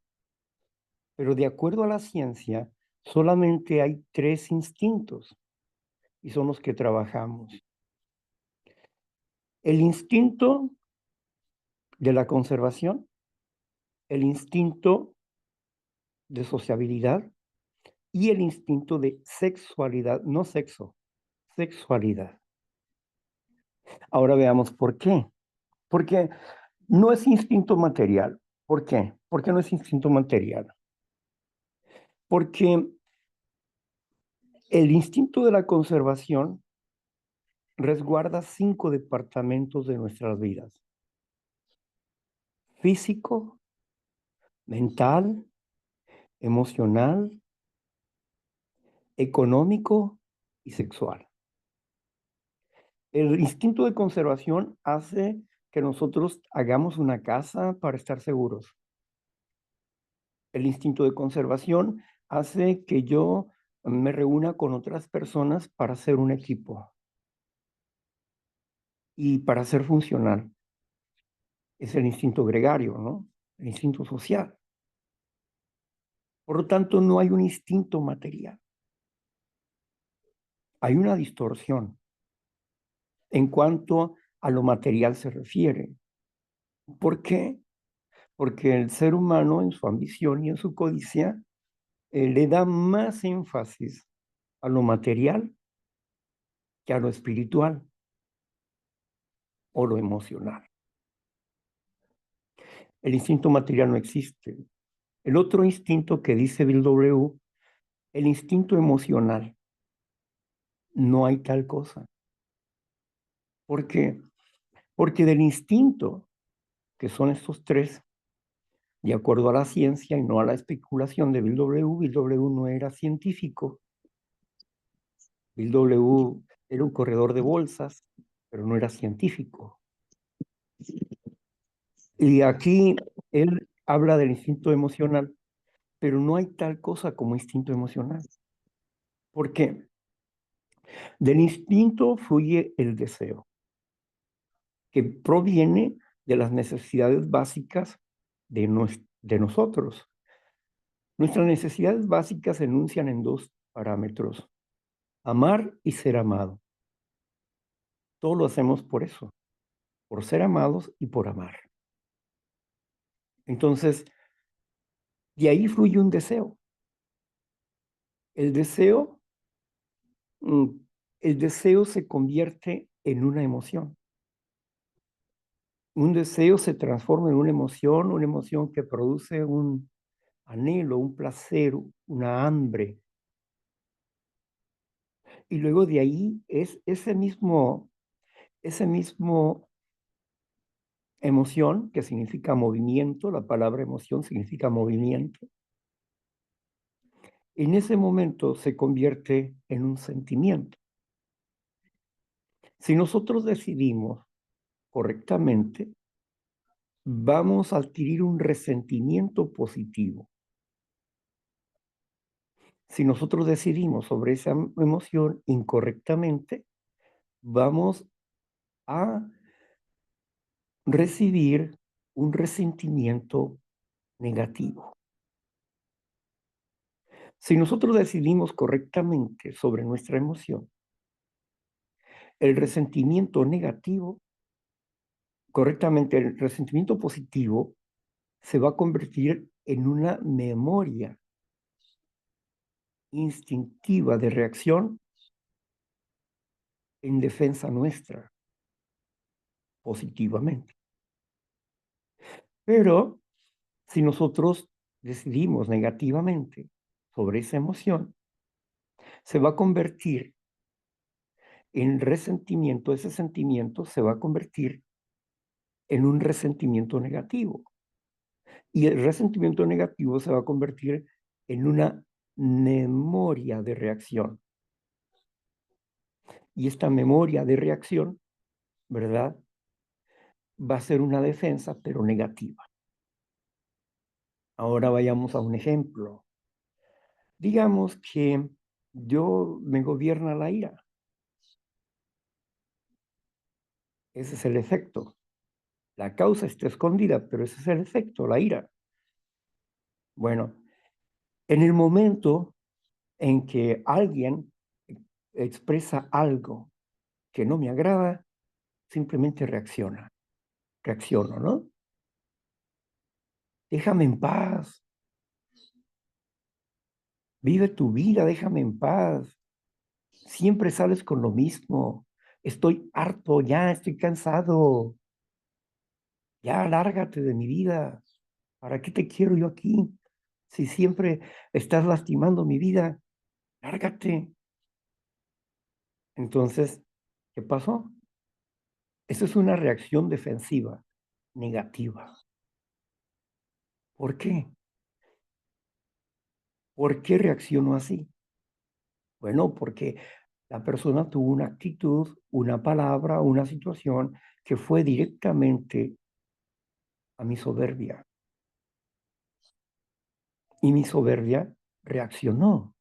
pero de acuerdo a la ciencia, solamente hay 3 instintos y son los que trabajamos. El instinto de la conservación, el instinto de sociabilidad y el instinto de sexualidad, no sexo, sexualidad. Ahora veamos por qué. Porque no es instinto material. ¿Por qué? ¿Por qué no es instinto material? Porque el instinto de la conservación resguarda 5 departamentos de nuestras vidas: físico, mental, emocional, económico y sexual. El instinto de conservación hace que nosotros hagamos una casa para estar seguros. El instinto de conservación hace que yo me reúna con otras personas para hacer un equipo y para ser funcional. Es el instinto gregario, ¿no? El instinto social. Por lo tanto, no hay un instinto material. Hay una distorsión en cuanto a lo material se refiere. ¿Por qué? Porque el ser humano, en su ambición y en su codicia, le da más énfasis a lo material que a lo espiritual o lo emocional. El instinto material no existe. El otro instinto que dice Bill W., el instinto emocional. No hay tal cosa. ¿Por qué? Porque del instinto, que son estos 3, de acuerdo a la ciencia y no a la especulación de Bill W. No era científico. Bill W. era un corredor de bolsas, pero no era científico. Y aquí él habla del instinto emocional, pero no hay tal cosa como instinto emocional. ¿Por qué? Del instinto fluye el deseo, que proviene de las necesidades básicas de nosotros. Nuestras necesidades básicas se enuncian en 2 parámetros: amar y ser amado. Todo lo hacemos por eso, por ser amados y por amar. Entonces, de ahí fluye un deseo. El deseo se convierte en una emoción. Un deseo se transforma en una emoción que produce un anhelo, un placer, una hambre. Y luego de ahí es ese mismo emoción, que significa movimiento, la palabra emoción significa movimiento. En ese momento se convierte en un sentimiento. Si nosotros decidimos correctamente, vamos a adquirir un resentimiento positivo. Si nosotros decidimos sobre esa emoción incorrectamente, vamos a recibir un resentimiento negativo. Si nosotros decidimos correctamente sobre nuestra emoción, el resentimiento negativo, correctamente, el resentimiento positivo se va a convertir en una memoria instintiva de reacción en defensa nuestra, positivamente. Pero si nosotros decidimos negativamente sobre esa emoción, se va a convertir en resentimiento, ese sentimiento se va a convertir en un resentimiento negativo. Y el resentimiento negativo se va a convertir en una memoria de reacción. Y esta memoria de reacción, ¿verdad? Va a ser una defensa, pero negativa. Ahora vayamos a un ejemplo. Digamos que yo me gobierna la ira. Ese es el efecto. La causa está escondida, pero ese es el efecto, la ira. Bueno, en el momento en que alguien expresa algo que no me agrada, simplemente reacciono, ¿no? Déjame en paz. Vive tu vida, déjame en paz. Siempre sales con lo mismo. Estoy harto ya, estoy cansado. Ya, lárgate de mi vida. ¿Para qué te quiero yo aquí? Si siempre estás lastimando mi vida, lárgate. Entonces, ¿qué pasó? Eso es una reacción defensiva, negativa. ¿Por qué? ¿Por qué reaccionó así? Bueno, porque la persona tuvo una actitud, una palabra, una situación que fue directamente a mi soberbia. Y mi soberbia reaccionó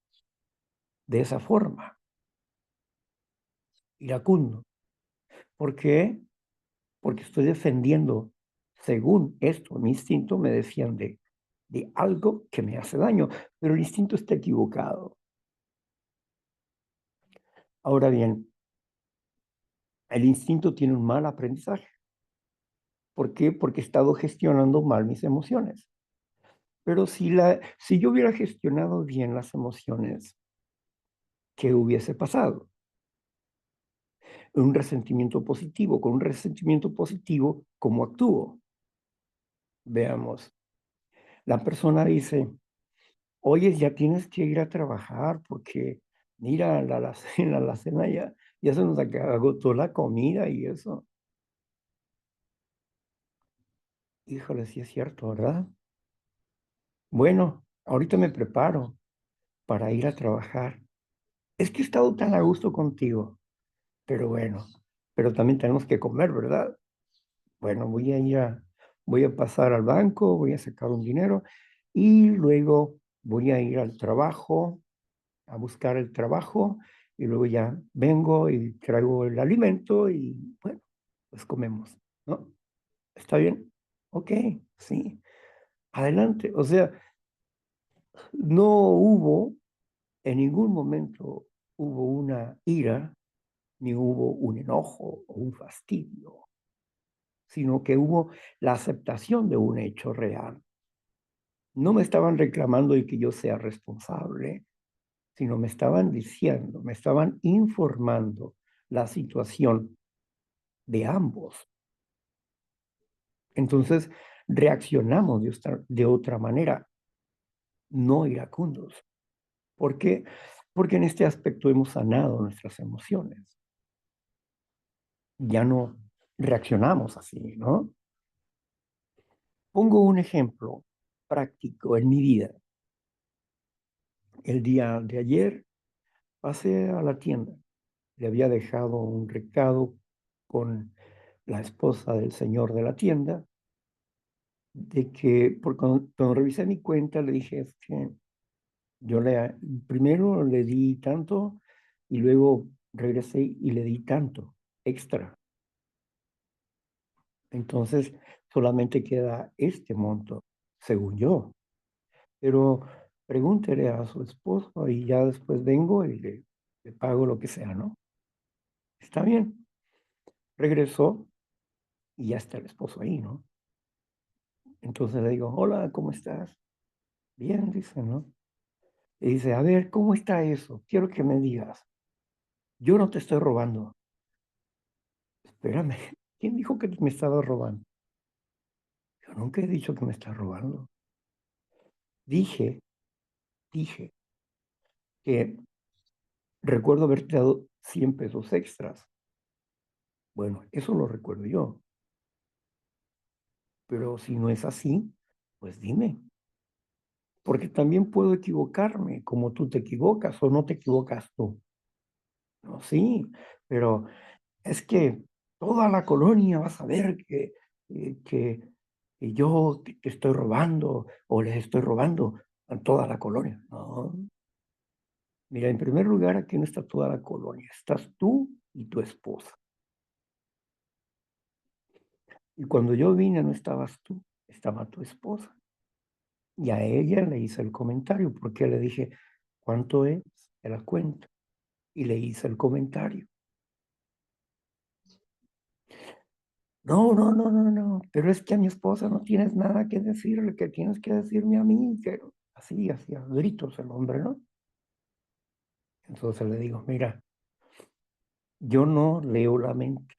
de esa forma, iracundo. ¿Por qué? Porque estoy defendiendo, según esto, mi instinto me defiende de algo que me hace daño, pero el instinto está equivocado. Ahora bien, el instinto tiene un mal aprendizaje. ¿Por qué? Porque he estado gestionando mal mis emociones. Pero si yo hubiera gestionado bien las emociones, ¿qué hubiese pasado? Un resentimiento positivo. Con un resentimiento positivo, ¿cómo actúo? Veamos. La persona dice, oye, ya tienes que ir a trabajar porque, mira, en la alacena ya se nos agotó la comida y eso. Híjole, sí es cierto, ¿verdad? Bueno, ahorita me preparo para ir a trabajar. Es que he estado tan a gusto contigo, pero bueno, pero también tenemos que comer, ¿verdad? Bueno, voy a pasar al banco, voy a sacar un dinero y luego voy a ir al trabajo, a buscar el trabajo y luego ya vengo y traigo el alimento y bueno, pues comemos, ¿no? ¿Está bien? Ok, sí. Adelante. O sea, no hubo, en ningún momento hubo una ira, ni hubo un enojo o un fastidio, sino que hubo la aceptación de un hecho real. No me estaban reclamando de que yo sea responsable, sino me estaban diciendo, me estaban informando la situación de ambos. Entonces, reaccionamos de otra manera, no iracundos. ¿Por qué? Porque en este aspecto hemos sanado nuestras emociones. Ya no reaccionamos así, ¿no? Pongo un ejemplo práctico en mi vida. El día de ayer pasé a la tienda le había dejado un recado con la esposa del señor de la tienda, de que, porque cuando revisé mi cuenta, le dije, es que yo primero le di tanto y luego regresé y le di tanto extra. Entonces, solamente queda este monto, según yo. Pero pregúntele a su esposo y ya después vengo y le pago lo que sea, ¿no? Está bien. Regresó y ya está el esposo ahí, ¿no? Entonces le digo, hola, ¿cómo estás? Bien, dice, ¿no? Y dice, a ver, ¿cómo está eso? Quiero que me digas. Yo no te estoy robando. Espérame, ¿quién dijo que me estaba robando? Yo nunca he dicho que me está robando. Dije que recuerdo haberte dado 100 pesos extras. Bueno, eso lo recuerdo yo. Pero si no es así, pues dime. Porque también puedo equivocarme, como tú te equivocas o no te equivocas tú. No, sí, pero es que toda la colonia va a saber que yo te estoy robando o les estoy robando a toda la colonia. No. Mira, en primer lugar, aquí no está toda la colonia, estás tú y tu esposa. Y cuando yo vine no estabas tú, estaba tu esposa. Y a ella le hice el comentario, porque le dije, ¿cuánto es? Te la cuento. Y le hice el comentario. No, no, no, no, no, pero es que a mi esposa no tienes nada que decirle, que tienes que decirme a mí, que así, a gritos el hombre, ¿no? Entonces le digo, mira, yo no leo la mente,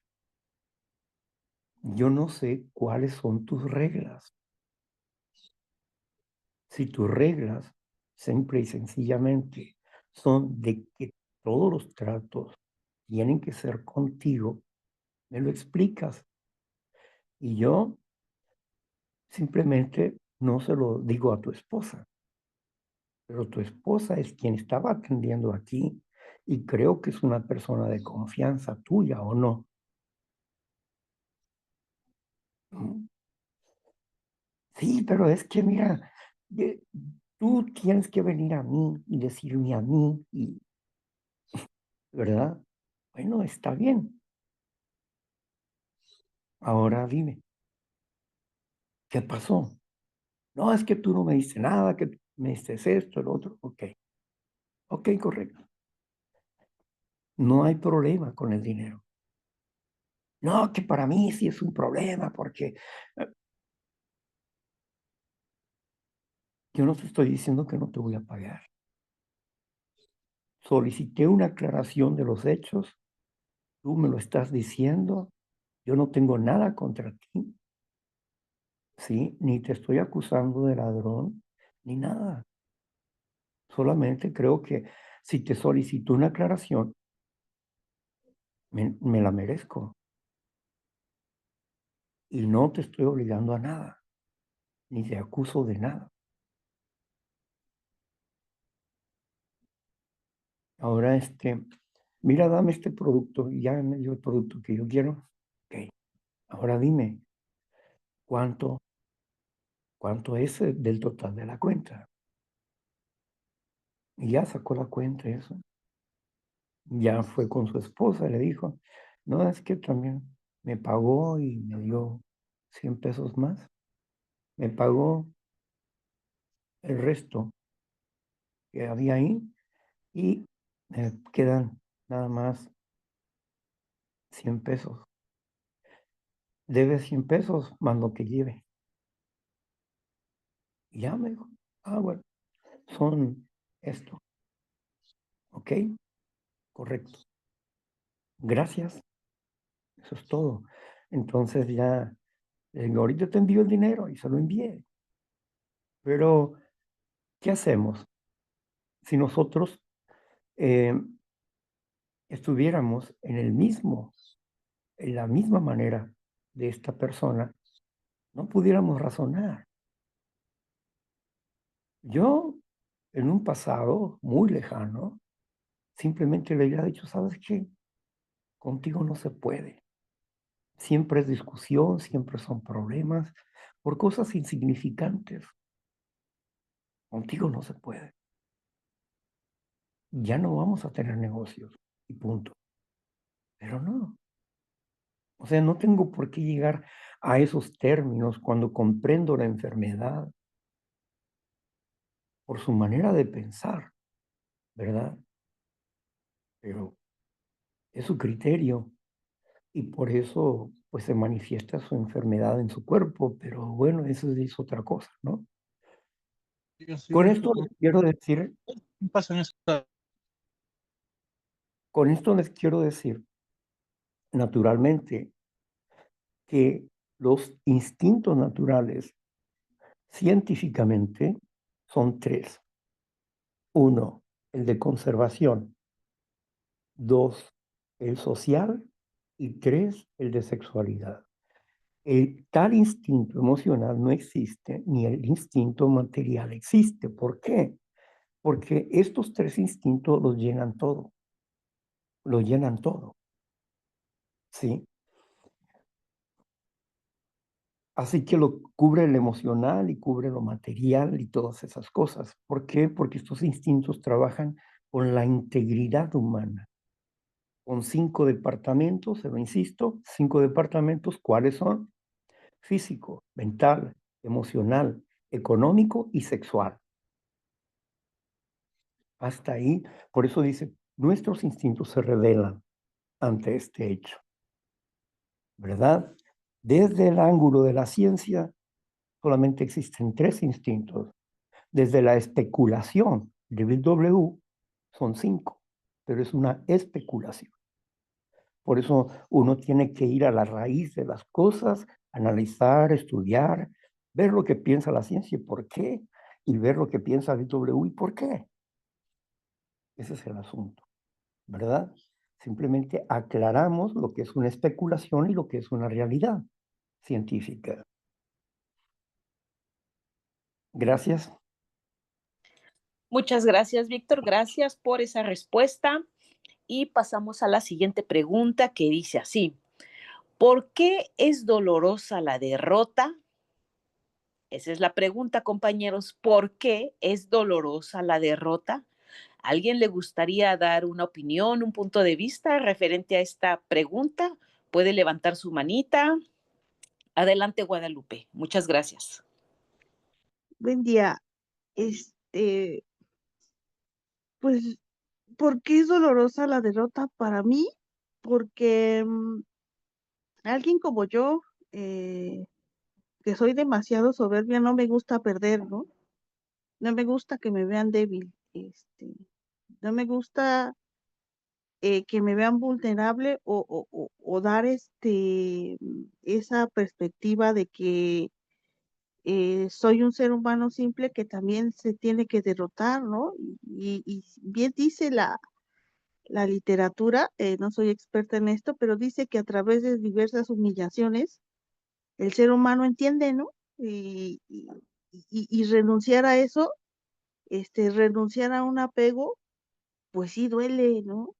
yo no sé cuáles son tus reglas. Si tus reglas, simple y sencillamente, son de que todos los tratos tienen que ser contigo, me lo explicas. Y yo simplemente no se lo digo a tu esposa, pero tu esposa es quien estaba atendiendo aquí y creo que es una persona de confianza tuya, ¿o no? Mm. Sí, pero es que mira, eh, tú tienes que venir a mí y decirme a mí, ¿verdad? Bueno, está bien. Ahora dime, ¿qué pasó? No, es que tú no me diste nada, que me diste esto, el otro. Ok, ok, correcto. No hay problema con el dinero. No, que para mí sí es un problema porque yo no te estoy diciendo que no te voy a pagar. Solicité una aclaración de los hechos, tú me lo estás diciendo, yo no tengo nada contra ti, ¿sí? Ni te estoy acusando de ladrón, ni nada. Solamente creo que si te solicito una aclaración, me la merezco. Y no te estoy obligando a nada, ni te acuso de nada. Ahora, mira, dame este producto, y ya me dio el producto que yo quiero. Ok, ahora dime, ¿cuánto es del total de la cuenta? Y ya sacó la cuenta eso. Ya fue con su esposa, le dijo, no, es que también me pagó y me dio 100 pesos más. Me pagó el resto que había ahí y quedan nada más 100 pesos. Debe 100 pesos más lo que lleve. Y ya me dijo, bueno, son esto. ¿Ok? Correcto. Gracias. Eso es todo. Entonces ya, ahorita te envío el dinero y se lo envié. Pero, ¿qué hacemos? Si nosotros estuviéramos en la misma manera de esta persona, no pudiéramos razonar. Yo, en un pasado muy lejano, simplemente le hubiera dicho, ¿sabes qué? Contigo no se puede. Siempre es discusión, siempre son problemas por cosas insignificantes. Contigo no se puede. Ya no vamos a tener negocios y punto. Pero no. O sea, no tengo por qué llegar a esos términos cuando comprendo la enfermedad por su manera de pensar, ¿verdad? Pero es su criterio y por eso pues se manifiesta su enfermedad en su cuerpo, pero bueno, eso es otra cosa, ¿no? Con esto les quiero decir, con esto les quiero decir, naturalmente, que los instintos naturales científicamente son tres. Uno, el de conservación. Dos, el social. Y tres, el de sexualidad. Tal instinto emocional no existe, ni el instinto material existe. ¿Por qué? Porque estos tres instintos los llenan todo. Lo llenan todo. ¿Sí? Así que lo cubre el emocional y cubre lo material y todas esas cosas. ¿Por qué? Porque estos instintos trabajan con la integridad humana. Con 5 departamentos, se lo insisto, 5 departamentos, ¿cuáles son? Físico, mental, emocional, económico y sexual. Hasta ahí, por eso dice, nuestros instintos se revelan ante este hecho, ¿verdad? Desde el ángulo de la ciencia, solamente existen 3 instintos. Desde la especulación, David W, son 5, pero es una especulación. Por eso uno tiene que ir a la raíz de las cosas, analizar, estudiar, ver lo que piensa la ciencia y por qué, y ver lo que piensa David W y por qué. Ese es el asunto, ¿verdad? Simplemente aclaramos lo que es una especulación y lo que es una realidad científica. Gracias. Muchas gracias, Víctor. Gracias por esa respuesta. Y pasamos a la siguiente pregunta que dice así. ¿Por qué es dolorosa la derrota? Esa es la pregunta, compañeros. ¿Por qué es dolorosa la derrota? ¿A alguien le gustaría dar una opinión, un punto de vista referente a esta pregunta? Puede levantar su manita. Adelante, Guadalupe. Muchas gracias. Buen día. Pues, ¿por qué es dolorosa la derrota para mí? Porque alguien como yo, que soy demasiado soberbia, no me gusta perder, ¿no? No me gusta que me vean débil, no me gusta que me vean vulnerable o dar esa perspectiva de que soy un ser humano simple que también se tiene que derrotar, ¿no? Y bien dice la literatura, no soy experta en esto, pero dice que a través de diversas humillaciones el ser humano entiende, ¿no? Y renunciar a eso, renunciar a un apego, pues sí duele, ¿no?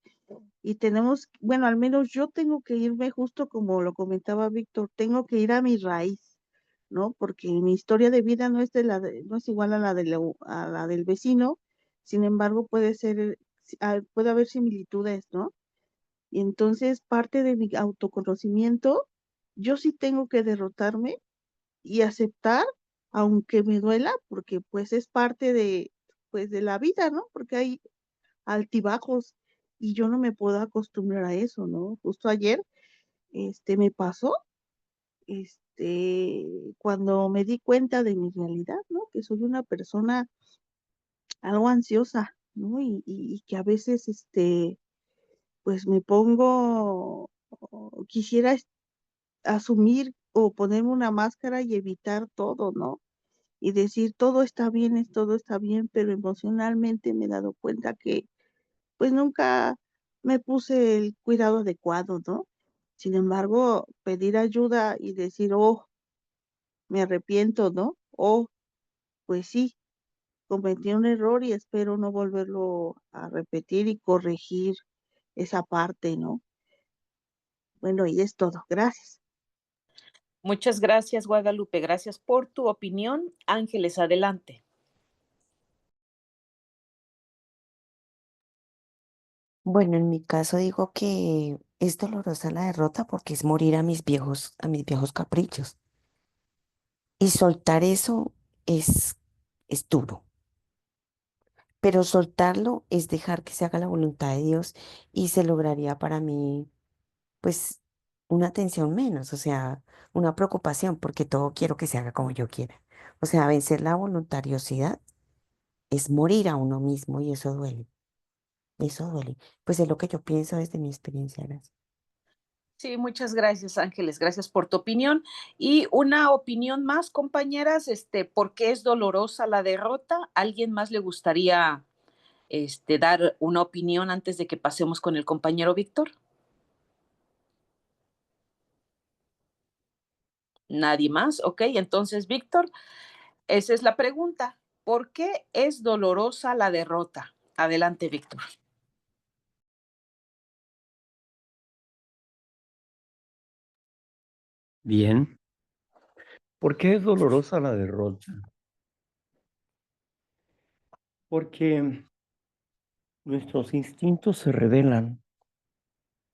Y tenemos, bueno, al menos yo tengo que irme justo como lo comentaba Víctor, tengo que ir a mi raíz, ¿no? Porque mi historia de vida no es no es igual a a la del vecino, sin embargo puede ser, puede haber similitudes, ¿no? Y entonces parte de mi autoconocimiento, yo sí tengo que derrotarme y aceptar, aunque me duela, porque pues es parte pues de la vida, ¿no? Porque hay altibajos y yo no me puedo acostumbrar a eso, ¿no? Justo ayer, me pasó, cuando me di cuenta de mi realidad, ¿no? Que soy una persona algo ansiosa, ¿no? Y que a veces, pues me pongo, quisiera asumir o ponerme una máscara y evitar todo, ¿no? Y decir todo está bien, pero emocionalmente me he dado cuenta que pues nunca me puse el cuidado adecuado, ¿no? Sin embargo, pedir ayuda y decir, oh, me arrepiento, ¿no? Oh, pues sí, cometí un error y espero no volverlo a repetir y corregir esa parte, ¿no? Bueno, y es todo. Gracias. Muchas gracias, Guadalupe. Gracias por tu opinión. Ángeles, adelante. Bueno, en mi caso digo que es dolorosa la derrota porque es morir a mis viejos caprichos. Y soltar eso es duro. Pero soltarlo es dejar que se haga la voluntad de Dios y se lograría para mí, pues, una tensión menos, o sea, una preocupación, porque todo quiero que se haga como yo quiera. O sea, vencer la voluntariosidad es morir a uno mismo y eso duele, eso duele. Pues es lo que yo pienso desde mi experiencia. Gracias. Sí, muchas gracias, Ángeles. Gracias por tu opinión. Y una opinión más, compañeras, ¿por qué es dolorosa la derrota? ¿Alguien más le gustaría dar una opinión antes de que pasemos con el compañero Víctor? Nadie más, ok. Entonces, Víctor, esa es la pregunta. ¿Por qué es dolorosa la derrota? Adelante, Víctor. Bien. ¿Por qué es dolorosa la derrota? Porque nuestros instintos se rebelan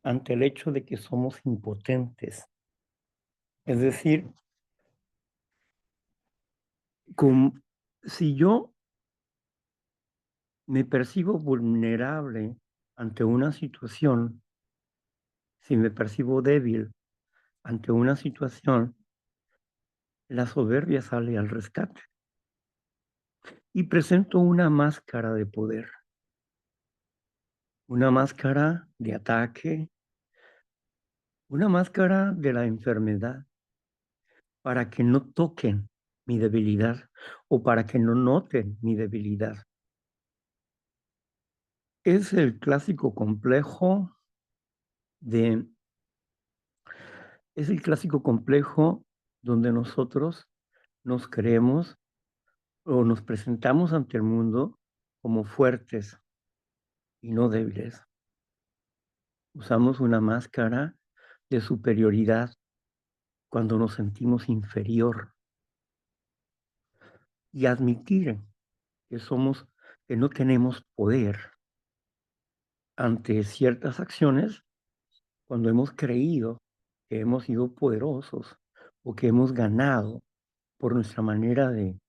ante el hecho de que somos impotentes. Es decir, si yo me percibo vulnerable ante una situación, si me percibo débil ante una situación, la soberbia sale al rescate y presento una máscara de poder, una máscara de ataque, una máscara de la enfermedad, para que no toquen mi debilidad o para que no noten mi debilidad. Es el clásico complejo de Es el clásico complejo donde nosotros nos creemos o nos presentamos ante el mundo como fuertes y no débiles. Usamos una máscara de superioridad cuando nos sentimos inferior y admitir que no tenemos poder ante ciertas acciones cuando hemos creído que hemos sido poderosos o que hemos ganado por nuestra manera de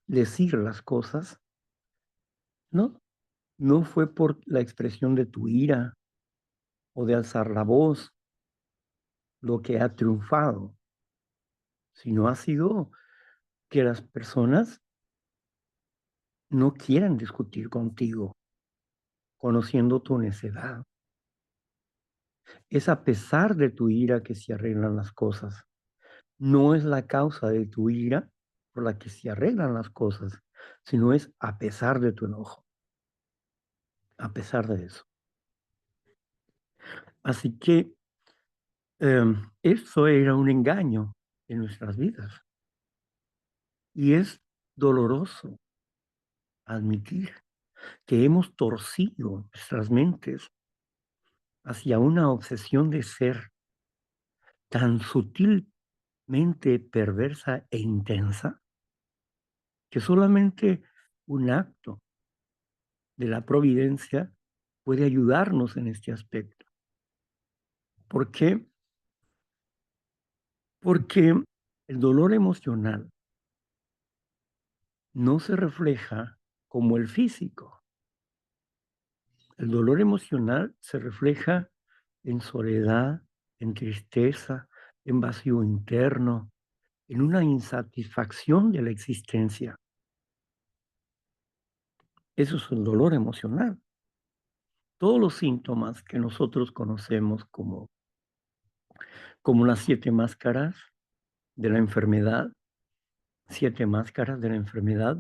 decir las cosas, ¿no? No fue por la expresión de tu ira o de alzar la voz lo que ha triunfado, sino ha sido que las personas no quieren discutir contigo, conociendo tu necedad. Es a pesar de tu ira que se arreglan las cosas. No es la causa de tu ira por la que se arreglan las cosas, sino es a pesar de tu enojo, a pesar de eso. Así que eso era un engaño en nuestras vidas. Y es doloroso admitir que hemos torcido nuestras mentes hacia una obsesión de ser tan sutilmente perversa e intensa que solamente un acto de la providencia puede ayudarnos en este aspecto. ¿Por qué? Porque el dolor emocional no se refleja como el físico. El dolor emocional se refleja en soledad, en tristeza, en vacío interno, en una insatisfacción de la existencia. Eso es el dolor emocional. Todos los síntomas que nosotros conocemos como las 7 máscaras de la enfermedad, 7 máscaras de la enfermedad,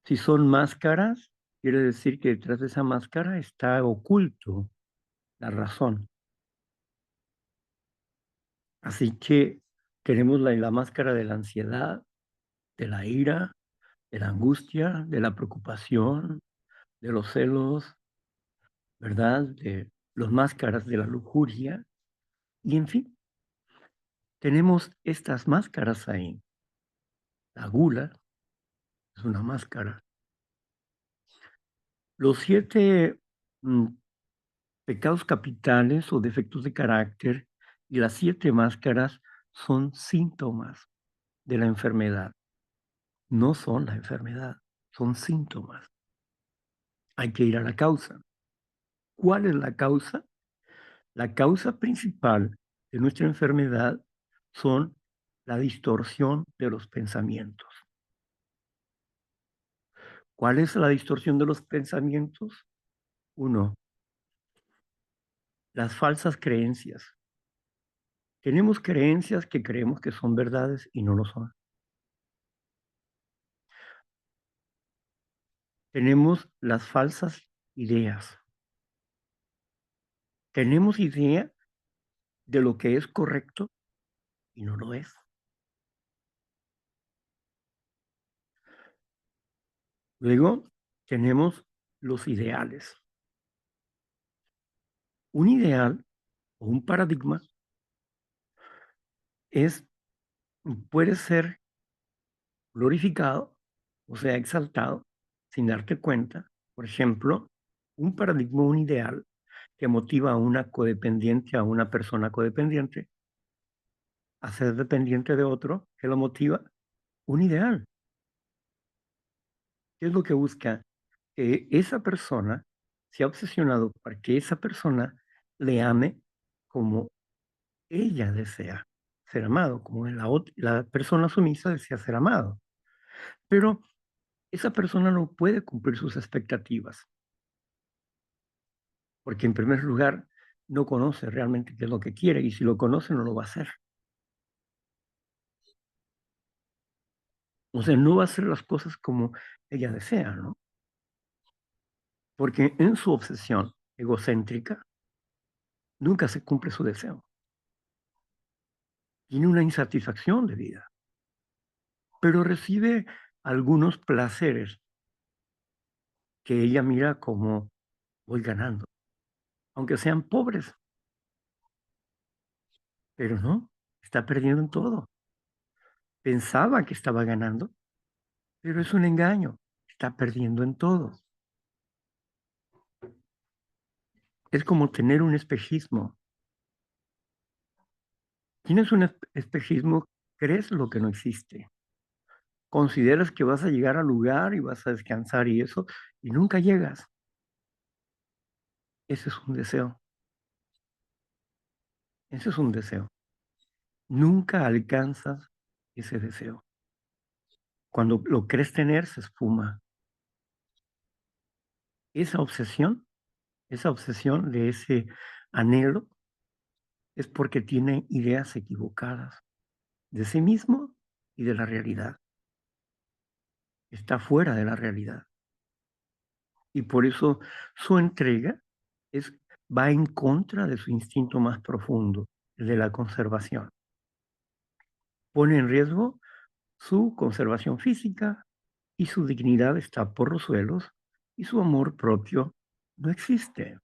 si son máscaras, quiere decir que detrás de esa máscara está oculto la razón. Así que tenemos la máscara de la ansiedad, de la ira, de la angustia, de la preocupación, de los celos, ¿verdad? De las máscaras de la lujuria, Y en fin, tenemos estas máscaras ahí. La gula es una máscara. Los 7 pecados capitales o defectos de carácter y las 7 máscaras son síntomas de la enfermedad. No son la enfermedad, son síntomas. Hay que ir a la causa. ¿Cuál es la causa? La causa principal de nuestra enfermedad son la distorsión de los pensamientos. ¿Cuál es la distorsión de los pensamientos? 1, las falsas creencias. Tenemos creencias que creemos que son verdades y no lo son. Tenemos las falsas ideas. Tenemos idea de lo que es correcto y no lo es. Luego tenemos los ideales. Un ideal o un paradigma puede ser glorificado, o sea, exaltado, sin darte cuenta. Por ejemplo, un paradigma, un ideal que motiva a una codependiente, a una persona codependiente, a ser dependiente de otro, que lo motiva, un ideal. ¿Qué es lo que busca? Que esa persona se ha obsesionado para que esa persona le ame como ella desea ser amado, como la persona sumisa desea ser amado. Pero esa persona no puede cumplir sus expectativas, porque en primer lugar no conoce realmente qué es lo que quiere, y si lo conoce no lo va a hacer. O sea, no va a hacer las cosas como ella desea, ¿no? Porque en su obsesión egocéntrica nunca se cumple su deseo. Tiene una insatisfacción de vida, pero recibe algunos placeres que ella mira como voy ganando, aunque sean pobres. Pero no, está perdiendo en todo. Pensaba que estaba ganando, pero es un engaño. Está perdiendo en todo. Es como tener un espejismo. Tienes un espejismo, crees lo que no existe. Consideras que vas a llegar al lugar y vas a descansar y eso, y nunca llegas. Ese es un deseo. Ese es un deseo. Nunca alcanzas ese deseo. Cuando lo crees tener, se esfuma. Esa obsesión de ese anhelo, es porque tiene ideas equivocadas de sí mismo y de la realidad. Está fuera de la realidad. Y por eso su entrega va en contra de su instinto más profundo, el de la conservación. Pone en riesgo su conservación física y su dignidad está por los suelos y su amor propio no existe.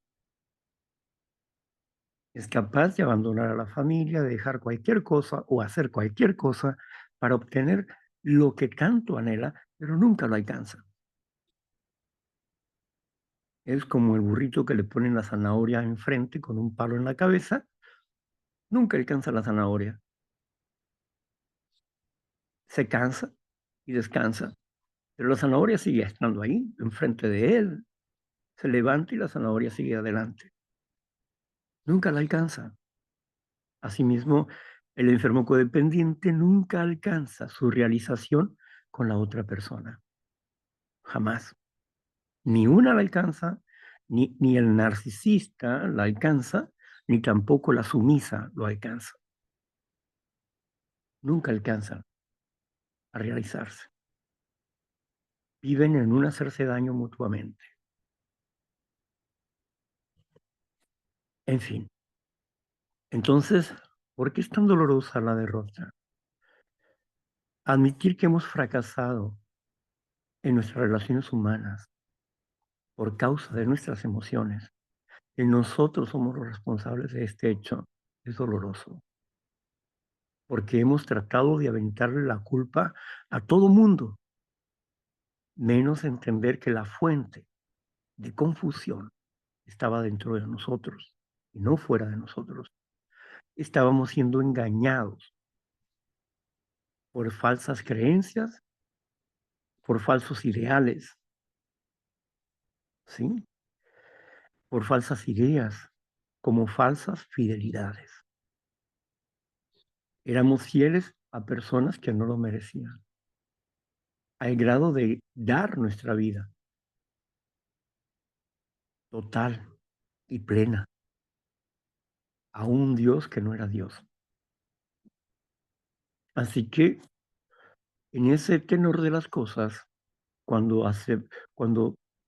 Es capaz de abandonar a la familia, de dejar cualquier cosa o hacer cualquier cosa para obtener lo que tanto anhela, pero nunca lo alcanza. Es como el burrito que le ponen la zanahoria enfrente con un palo en la cabeza, nunca alcanza la zanahoria. Se cansa y descansa, pero la zanahoria sigue estando ahí, enfrente de él. Se levanta y la zanahoria sigue adelante. Nunca la alcanza. Asimismo, el enfermo codependiente nunca alcanza su realización con la otra persona. Jamás. Ni una la alcanza, ni el narcisista la alcanza, ni tampoco la sumisa lo alcanza. Nunca alcanzan a realizarse. Viven en un hacerse daño mutuamente. En fin. Entonces, ¿por qué es tan dolorosa la derrota? Admitir que hemos fracasado en nuestras relaciones humanas por causa de nuestras emociones, que nosotros somos los responsables de este hecho, es doloroso, porque hemos tratado de aventarle la culpa a todo mundo, menos entender que la fuente de confusión estaba dentro de nosotros y no fuera de nosotros. Estábamos siendo engañados por falsas creencias, por falsos ideales, ¿sí? Por falsas ideas, como falsas fidelidades. Éramos fieles a personas que no lo merecían, al grado de dar nuestra vida total y plena a un Dios que no era Dios. Así que en ese tenor de las cosas, cuando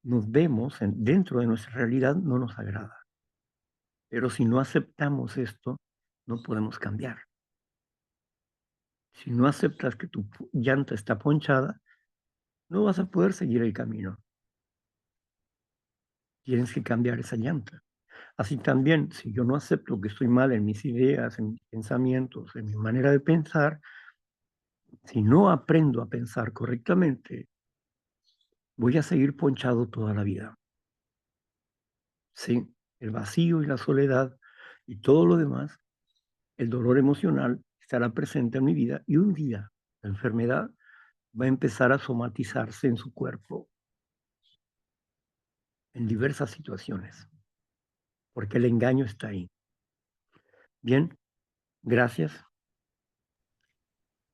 nos vemos dentro de nuestra realidad, no nos agrada. Pero si no aceptamos esto, no podemos cambiar. Si no aceptas que tu llanta está ponchada, no vas a poder seguir el camino. Tienes que cambiar esa llanta. Así también, si yo no acepto que estoy mal en mis ideas, en mis pensamientos, en mi manera de pensar, si no aprendo a pensar correctamente, voy a seguir ponchado toda la vida. Sí, el vacío y la soledad y todo lo demás, el dolor emocional estará presente en mi vida y un día la enfermedad va a empezar a somatizarse en su cuerpo en diversas situaciones, porque el engaño está ahí. Bien, gracias.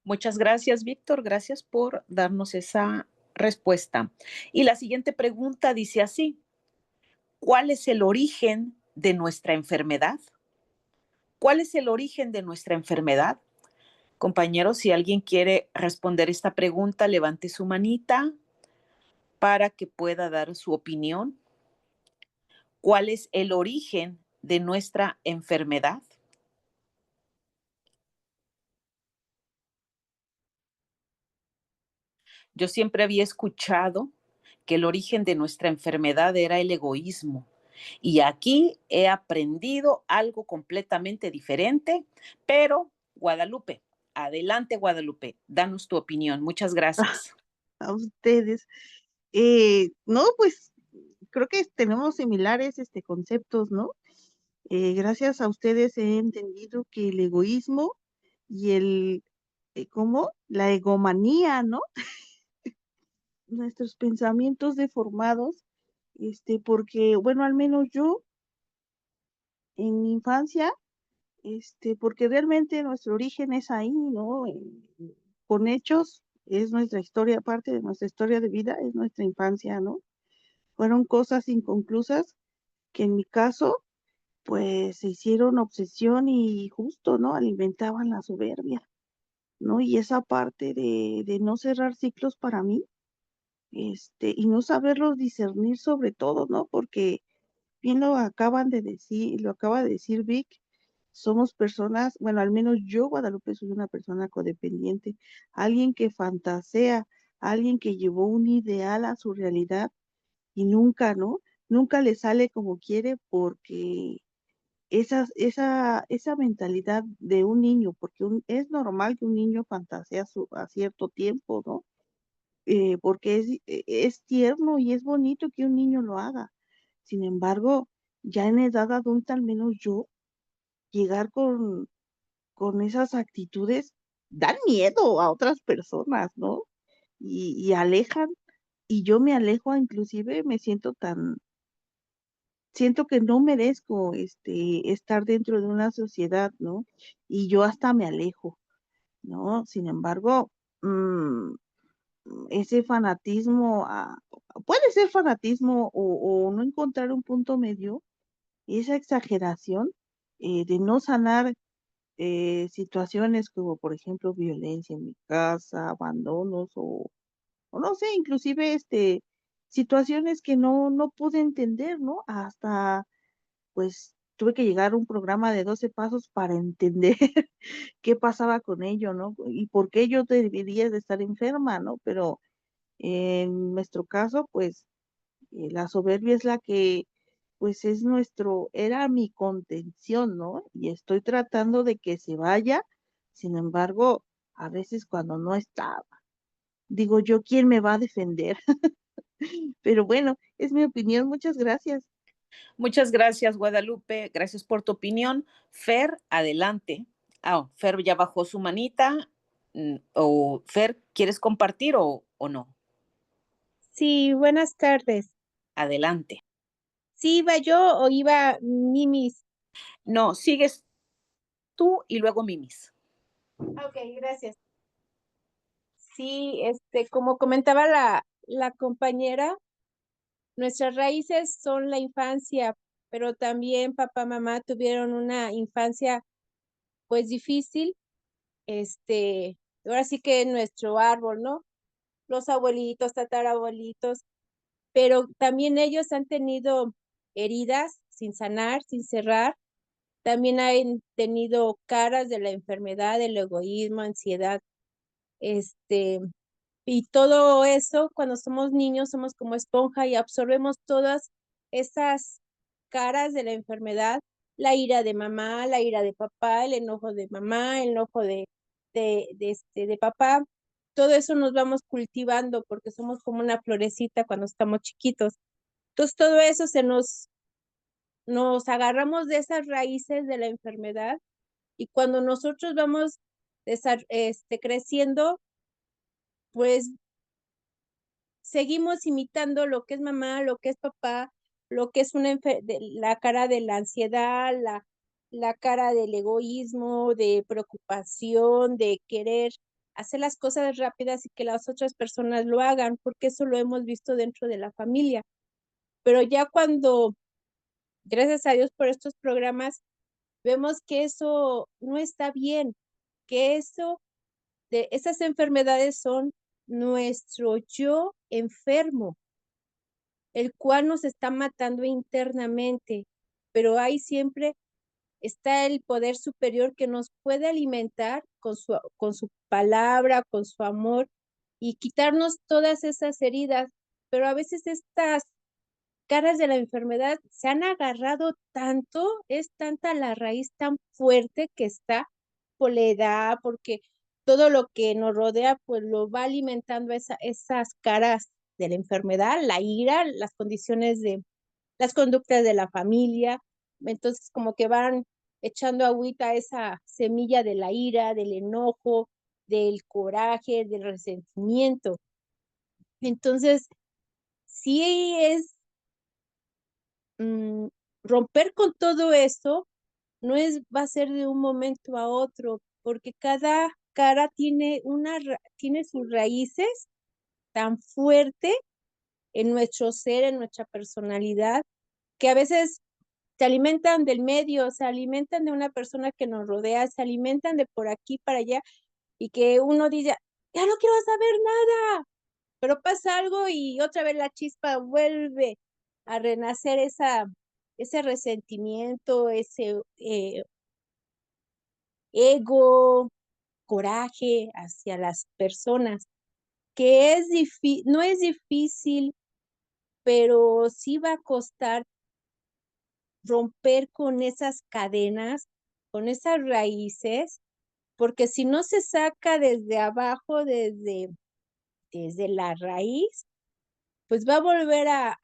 Muchas gracias, Víctor. Gracias por darnos esa respuesta. Y la siguiente pregunta dice así: ¿cuál es el origen de nuestra enfermedad? ¿Cuál es el origen de nuestra enfermedad? Compañeros, si alguien quiere responder esta pregunta, levante su manita para que pueda dar su opinión. ¿Cuál es el origen de nuestra enfermedad? Yo siempre había escuchado que el origen de nuestra enfermedad era el egoísmo. Y aquí he aprendido algo completamente diferente, pero Guadalupe, adelante Guadalupe, danos tu opinión. Muchas gracias. A ustedes. No, pues creo que tenemos similares conceptos, ¿no? Gracias a ustedes he entendido que el egoísmo y ¿cómo? La egomanía, ¿no? Nuestros pensamientos deformados, porque, bueno, al menos yo en mi infancia, porque realmente nuestro origen es ahí, ¿no? Con hechos, es nuestra historia, parte de nuestra historia de vida, es nuestra infancia, ¿no? Fueron cosas inconclusas que en mi caso, pues se hicieron obsesión y justo, ¿no? Alimentaban la soberbia, ¿no? Y esa parte de no cerrar ciclos para mí, y no saberlos discernir sobre todo, ¿no? Porque bien lo acaban de decir, lo acaba de decir Vic, somos personas, bueno, al menos yo, Guadalupe, soy una persona codependiente, alguien que fantasea, alguien que llevó un ideal a su realidad y nunca, ¿no? Nunca le sale como quiere porque esa mentalidad de un niño, porque es normal que un niño fantasea a cierto tiempo, ¿no? Porque es tierno y es bonito que un niño lo haga. Sin embargo, ya en edad adulta, al menos yo, llegar con esas actitudes dan miedo a otras personas, ¿no? Y alejan, y yo me alejo, inclusive me siento que no merezco estar dentro de una sociedad, ¿no? Y yo hasta me alejo, ¿no? Sin embargo, ese fanatismo, puede ser fanatismo o no encontrar un punto medio, esa exageración de no sanar situaciones como, por ejemplo, violencia en mi casa, abandonos o no sé, inclusive situaciones que no pude entender, ¿no? Hasta pues tuve que llegar a un programa de 12 pasos para entender qué pasaba con ello, ¿no? Y por qué yo debería de estar enferma, ¿no? Pero en nuestro caso, pues la soberbia es la que pues era mi contención, ¿no? Y estoy tratando de que se vaya, sin embargo, a veces cuando no estaba, digo yo, ¿quién me va a defender? Pero bueno, es mi opinión, muchas gracias. Muchas gracias, Guadalupe. Gracias por tu opinión. Fer, adelante. Fer ya bajó su manita. O Fer, ¿quieres compartir o no? Sí, buenas tardes. Adelante. ¿Sí iba yo o iba Mimis? No, sigues tú y luego Mimis. Ok, gracias. Sí, como comentaba la compañera, nuestras raíces son la infancia, pero también papá, mamá tuvieron una infancia pues difícil. Ahora sí que nuestro árbol, ¿no? Los abuelitos, tatarabuelitos, pero también ellos han tenido heridas sin sanar, sin cerrar. También han tenido caras de la enfermedad, del egoísmo, ansiedad, y todo eso, cuando somos niños, somos como esponja y absorbemos todas esas caras de la enfermedad, la ira de mamá, la ira de papá, el enojo de mamá, el enojo de papá. Todo eso nos vamos cultivando porque somos como una florecita cuando estamos chiquitos. Entonces, todo eso nos agarramos de esas raíces de la enfermedad y cuando nosotros vamos creciendo, pues seguimos imitando lo que es mamá, lo que es papá, lo que es la cara de la ansiedad, la cara del egoísmo, de preocupación, de querer hacer las cosas rápidas y que las otras personas lo hagan, porque eso lo hemos visto dentro de la familia. Pero ya cuando, gracias a Dios por estos programas, vemos que eso no está bien, que esas enfermedades son nuestro yo enfermo, el cual nos está matando internamente, pero ahí siempre está el poder superior que nos puede alimentar con su palabra, con su amor y quitarnos todas esas heridas, pero a veces estas caras de la enfermedad se han agarrado tanto, es tanta la raíz tan fuerte que está por la edad, porque todo lo que nos rodea, pues lo va alimentando esas caras de la enfermedad, la ira, las condiciones las conductas de la familia, entonces como que van echando agüita a esa semilla de la ira, del enojo, del coraje, del resentimiento. Entonces, sí es romper con todo esto, va a ser de un momento a otro, porque cada cara tiene sus raíces tan fuerte en nuestro ser, en nuestra personalidad, que a veces se alimentan del medio, se alimentan de una persona que nos rodea, se alimentan de por aquí para allá, y que uno dice, ya no quiero saber nada, pero pasa algo y otra vez la chispa vuelve a renacer ese resentimiento, ese ego, coraje hacia las personas, que no es difícil, pero sí va a costar romper con esas cadenas, con esas raíces, porque si no se saca desde abajo, desde la raíz, pues va a volver a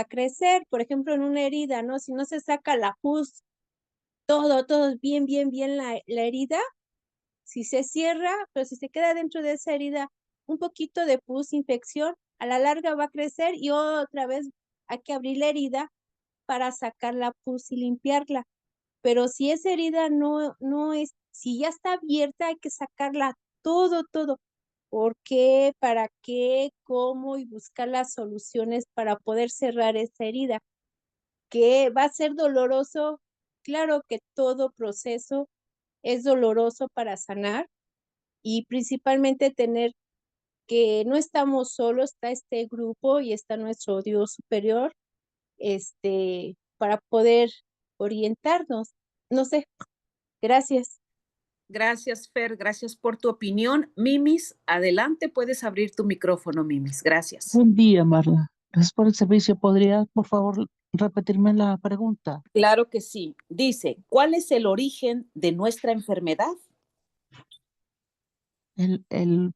crecer, por ejemplo, en una herida, ¿no? Si no se saca la pus, todo bien, bien, bien la herida, si se cierra, pero si se queda dentro de esa herida un poquito de pus, infección, a la larga va a crecer y otra vez hay que abrir la herida para sacar la pus y limpiarla. Pero si esa herida no es, si ya está abierta, hay que sacarla todo. ¿Por qué? ¿Para qué? ¿Cómo? Y buscar las soluciones para poder cerrar esa herida. ¿Que va a ser doloroso? Claro que todo proceso es doloroso para sanar y principalmente tener que no estamos solos, está este grupo y está nuestro Dios superior, para poder orientarnos. No sé, gracias. Gracias, Fer, gracias por tu opinión. Mimis, adelante, puedes abrir tu micrófono, Mimis. Gracias. Buen día, Marla. Gracias por el servicio. ¿Podría, por favor, repetirme la pregunta? Claro que sí. Dice, ¿cuál es el origen de nuestra enfermedad?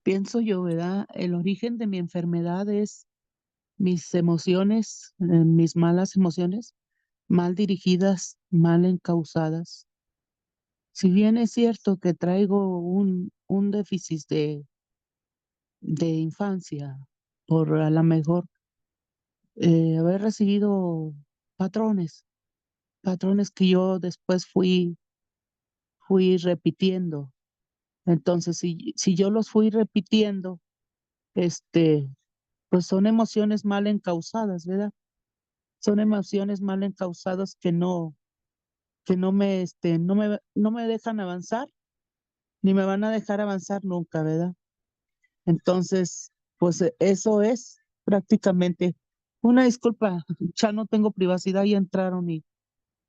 Pienso yo, ¿verdad? El origen de mi enfermedad es mis emociones, mis malas emociones, mal dirigidas, mal encausadas. Si bien es cierto que traigo un déficit de infancia, por a lo mejor haber recibido patrones, patrones que yo después fui repitiendo. Entonces, si yo los fui repitiendo, este, pues son emociones mal encausadas, ¿verdad? Son emociones mal encausadas que no me dejan avanzar, ni me van a dejar avanzar nunca, ¿verdad? Entonces, pues eso es prácticamente. Una disculpa, ya no tengo privacidad, ya entraron y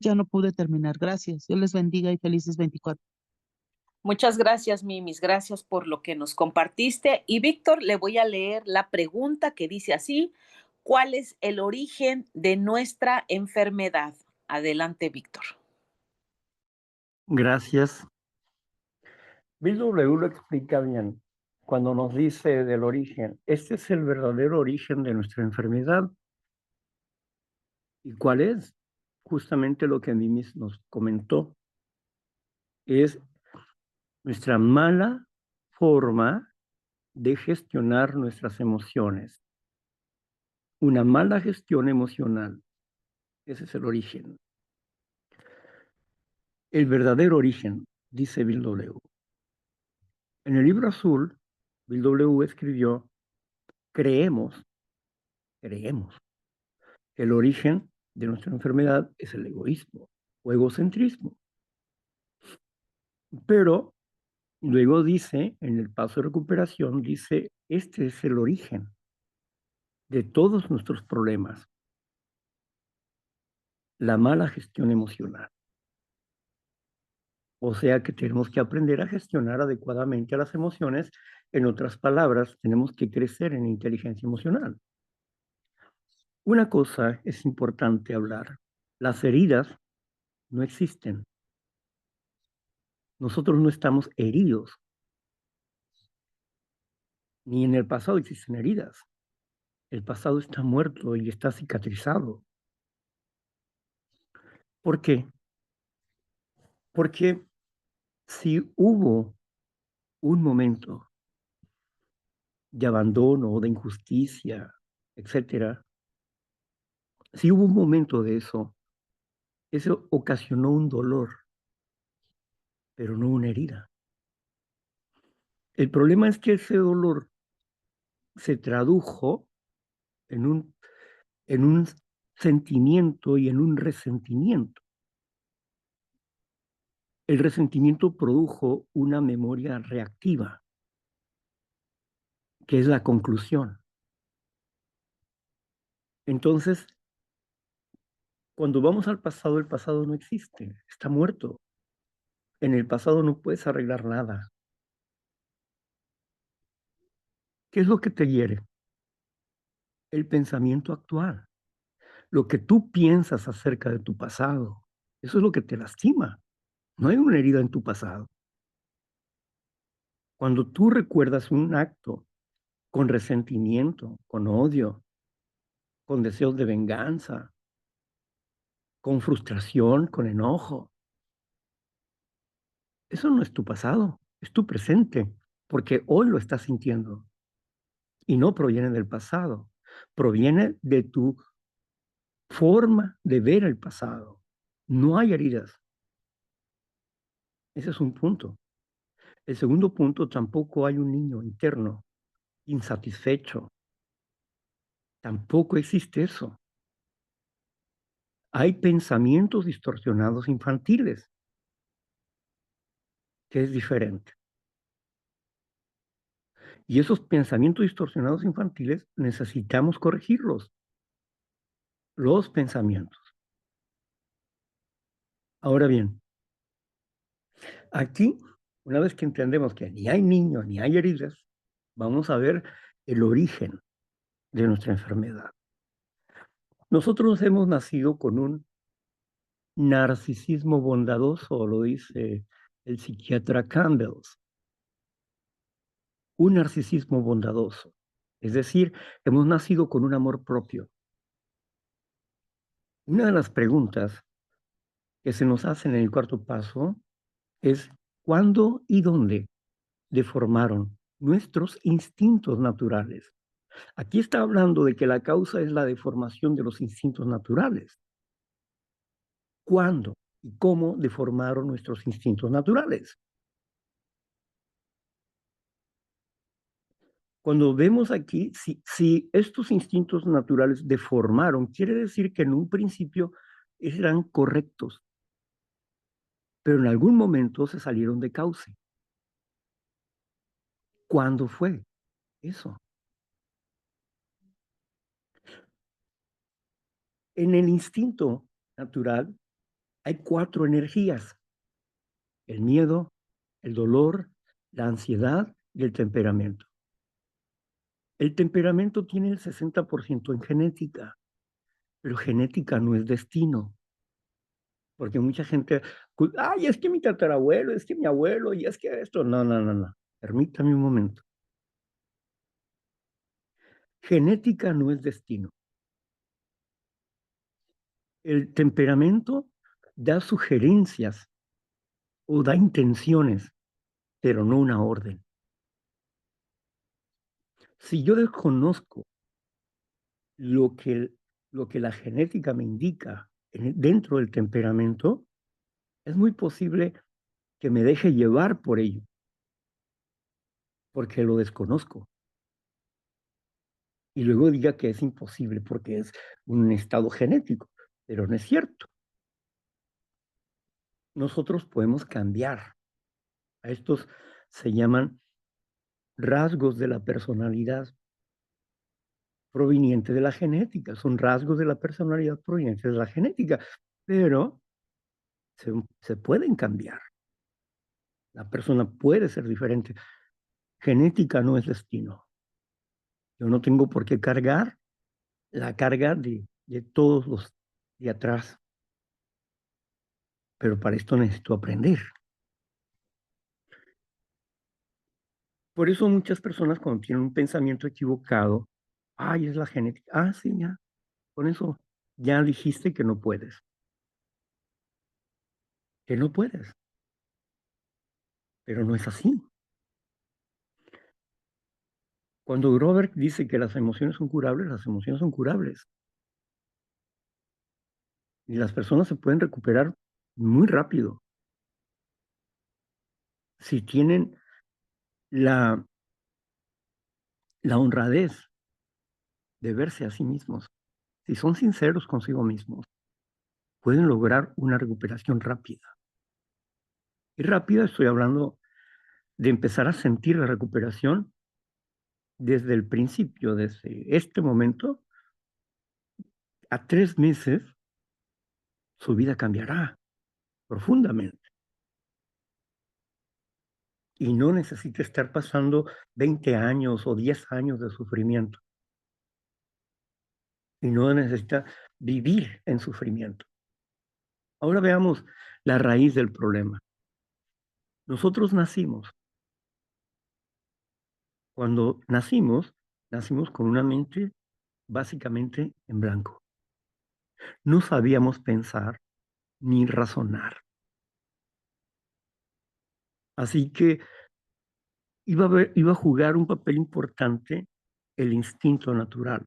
ya no pude terminar. Gracias. Dios les bendiga y felices 24. Muchas gracias, Mimis. Gracias por lo que nos compartiste. Y Víctor, le voy a leer la pregunta que dice así: ¿cuál es el origen de nuestra enfermedad? Adelante, Víctor. Gracias. Bill W. lo explica bien cuando nos dice del origen. Este es el verdadero origen de nuestra enfermedad. ¿Y cuál es? Justamente lo que Mimis nos comentó. Es nuestra mala forma de gestionar nuestras emociones. Una mala gestión emocional. Ese es el origen. El verdadero origen, dice Bill W. En el libro azul, Bill W. escribió, creemos, que el origen de nuestra enfermedad es el egoísmo o egocentrismo. Pero luego dice, en el paso de recuperación, dice, este es el origen de todos nuestros problemas, la mala gestión emocional. O sea que tenemos que aprender a gestionar adecuadamente a las emociones. En otras palabras, tenemos que crecer en inteligencia emocional. Una cosa es importante hablar. Las heridas no existen. Nosotros no estamos heridos. Ni en el pasado existen heridas. El pasado está muerto y está cicatrizado. ¿Por qué? Porque si hubo un momento de abandono, de injusticia, etcétera, si hubo un momento de eso ocasionó un dolor, pero no una herida. El problema es que ese dolor se tradujo en un sentimiento y en un resentimiento. El resentimiento produjo una memoria reactiva, que es la conclusión. Entonces, cuando vamos al pasado, el pasado no existe, está muerto. En el pasado no puedes arreglar nada. ¿Qué es lo que te hiere? El pensamiento actual. Lo que tú piensas acerca de tu pasado. Eso es lo que te lastima. No hay una herida en tu pasado. Cuando tú recuerdas un acto con resentimiento, con odio, con deseos de venganza, con frustración, con enojo, eso no es tu pasado, es tu presente, porque hoy lo estás sintiendo y no proviene del pasado, proviene de tu forma de ver el pasado. No hay heridas. Ese es un punto. El segundo punto, tampoco hay un niño interno insatisfecho. Tampoco existe eso. Hay pensamientos distorsionados infantiles, que es diferente. Y esos pensamientos distorsionados infantiles necesitamos corregirlos. Los pensamientos. Ahora bien, aquí, una vez que entendemos que ni hay niños ni hay heridas, vamos a ver el origen de nuestra enfermedad. Nosotros hemos nacido con un narcisismo bondadoso, lo dice el psiquiatra Campbell. Un narcisismo bondadoso. Es decir, hemos nacido con un amor propio. Una de las preguntas que se nos hacen en el cuarto paso es ¿cuándo y dónde deformaron nuestros instintos naturales? Aquí está hablando de que la causa es la deformación de los instintos naturales. ¿Cuándo y cómo deformaron nuestros instintos naturales? Cuando vemos aquí, si estos instintos naturales deformaron, quiere decir que en un principio eran correctos, pero en algún momento se salieron de cauce. ¿Cuándo fue eso? En el instinto natural hay 4 energías: el miedo, el dolor, la ansiedad y el temperamento. El temperamento tiene el 60% en genética, pero genética no es destino, porque mucha gente, ay, es que mi tatarabuelo, es que mi abuelo, y es que esto, no. Permítame un momento. Genética no es destino. El temperamento da sugerencias o da intenciones, pero no una orden. Si yo desconozco lo que la genética me indica dentro del temperamento, es muy posible que me deje llevar por ello, porque lo desconozco. Y luego diga que es imposible porque es un estado genético, pero no es cierto. Nosotros podemos cambiar. A estos se llaman rasgos de la personalidad proveniente de la genética. Son rasgos de la personalidad provenientes de la genética, pero se pueden cambiar. La persona puede ser diferente. Genética no es destino. Yo no tengo por qué cargar la carga de todos los de atrás. Pero para esto necesito aprender. Por eso muchas personas cuando tienen un pensamiento equivocado, ay, es la genética. Ah, sí, ya. Con eso ya dijiste que no puedes. Que no puedes. Pero no es así. Cuando Grover dice que las emociones son curables, las emociones son curables. Y las personas se pueden recuperar muy rápido. Si tienen la honradez de verse a sí mismos, si son sinceros consigo mismos, pueden lograr una recuperación rápida. Y rápida estoy hablando de empezar a sentir la recuperación desde el principio, desde este momento, a 3 meses, su vida cambiará profundamente. Y no necesita estar pasando 20 años o 10 años de sufrimiento. Y no necesita vivir en sufrimiento. Ahora veamos la raíz del problema. Nosotros nacimos. Cuando nacimos con una mente básicamente en blanco. No sabíamos pensar ni razonar. Así que iba a jugar un papel importante el instinto natural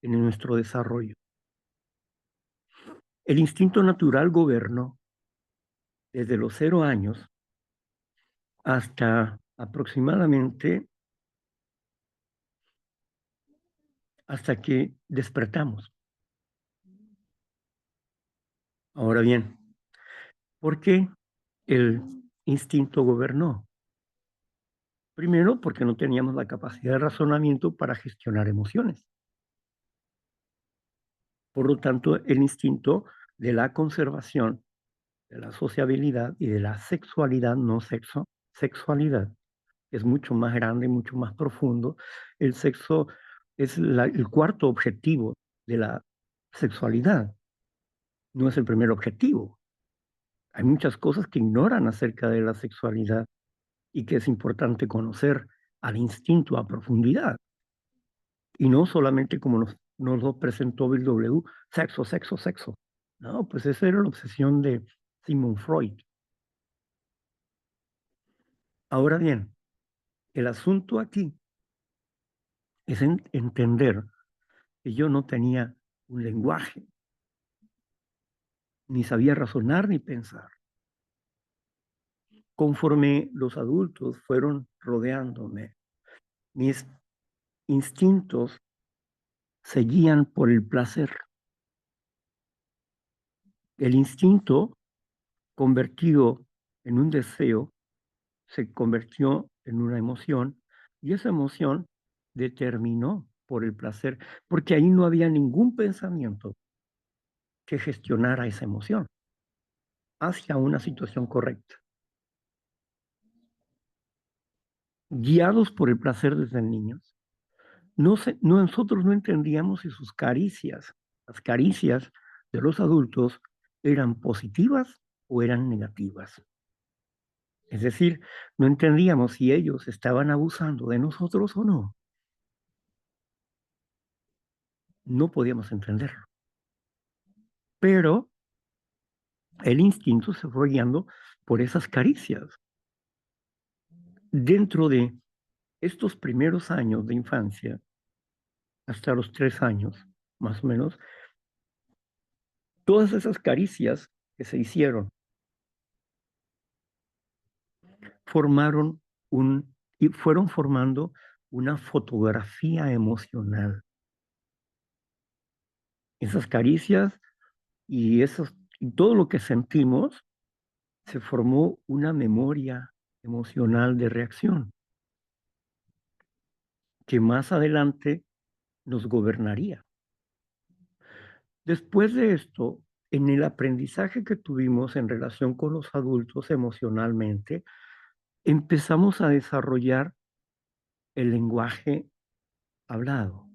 en nuestro desarrollo. El instinto natural gobernó desde los 0 años hasta aproximadamente hasta que despertamos. Ahora bien, ¿por qué el instinto gobernó? Primero, porque no teníamos la capacidad de razonamiento para gestionar emociones. Por lo tanto, el instinto de la conservación, de la sociabilidad y de la sexualidad, no sexo, sexualidad, es mucho más grande, mucho más profundo. El sexo es el cuarto objetivo de la sexualidad. No es el primer objetivo. Hay muchas cosas que ignoran acerca de la sexualidad y que es importante conocer al instinto a profundidad. Y no solamente como nos lo presentó Bill W., sexo, sexo, sexo. No, pues esa era la obsesión de Sigmund Freud. Ahora bien, el asunto aquí es entender que yo no tenía un lenguaje, ni sabía razonar ni pensar. Conforme los adultos fueron rodeándome, mis instintos seguían por el placer. El instinto convertido en un deseo se convirtió en una emoción y esa emoción determinó por el placer, porque ahí no había ningún pensamiento que gestionara esa emoción hacia una situación correcta. Guiados por el placer desde niños, nosotros no entendíamos si sus caricias, las caricias de los adultos, eran positivas o eran negativas. Es decir, no entendíamos si ellos estaban abusando de nosotros o no. No podíamos entenderlo. Pero el instinto se fue guiando por esas caricias. Dentro de estos primeros años de infancia, hasta los 3 años, más o menos, todas esas caricias que se hicieron fueron formando una fotografía emocional. Esas caricias y todo lo que sentimos, se formó una memoria emocional de reacción que más adelante nos gobernaría. Después de esto, en el aprendizaje que tuvimos en relación con los adultos emocionalmente, empezamos a desarrollar el lenguaje hablado.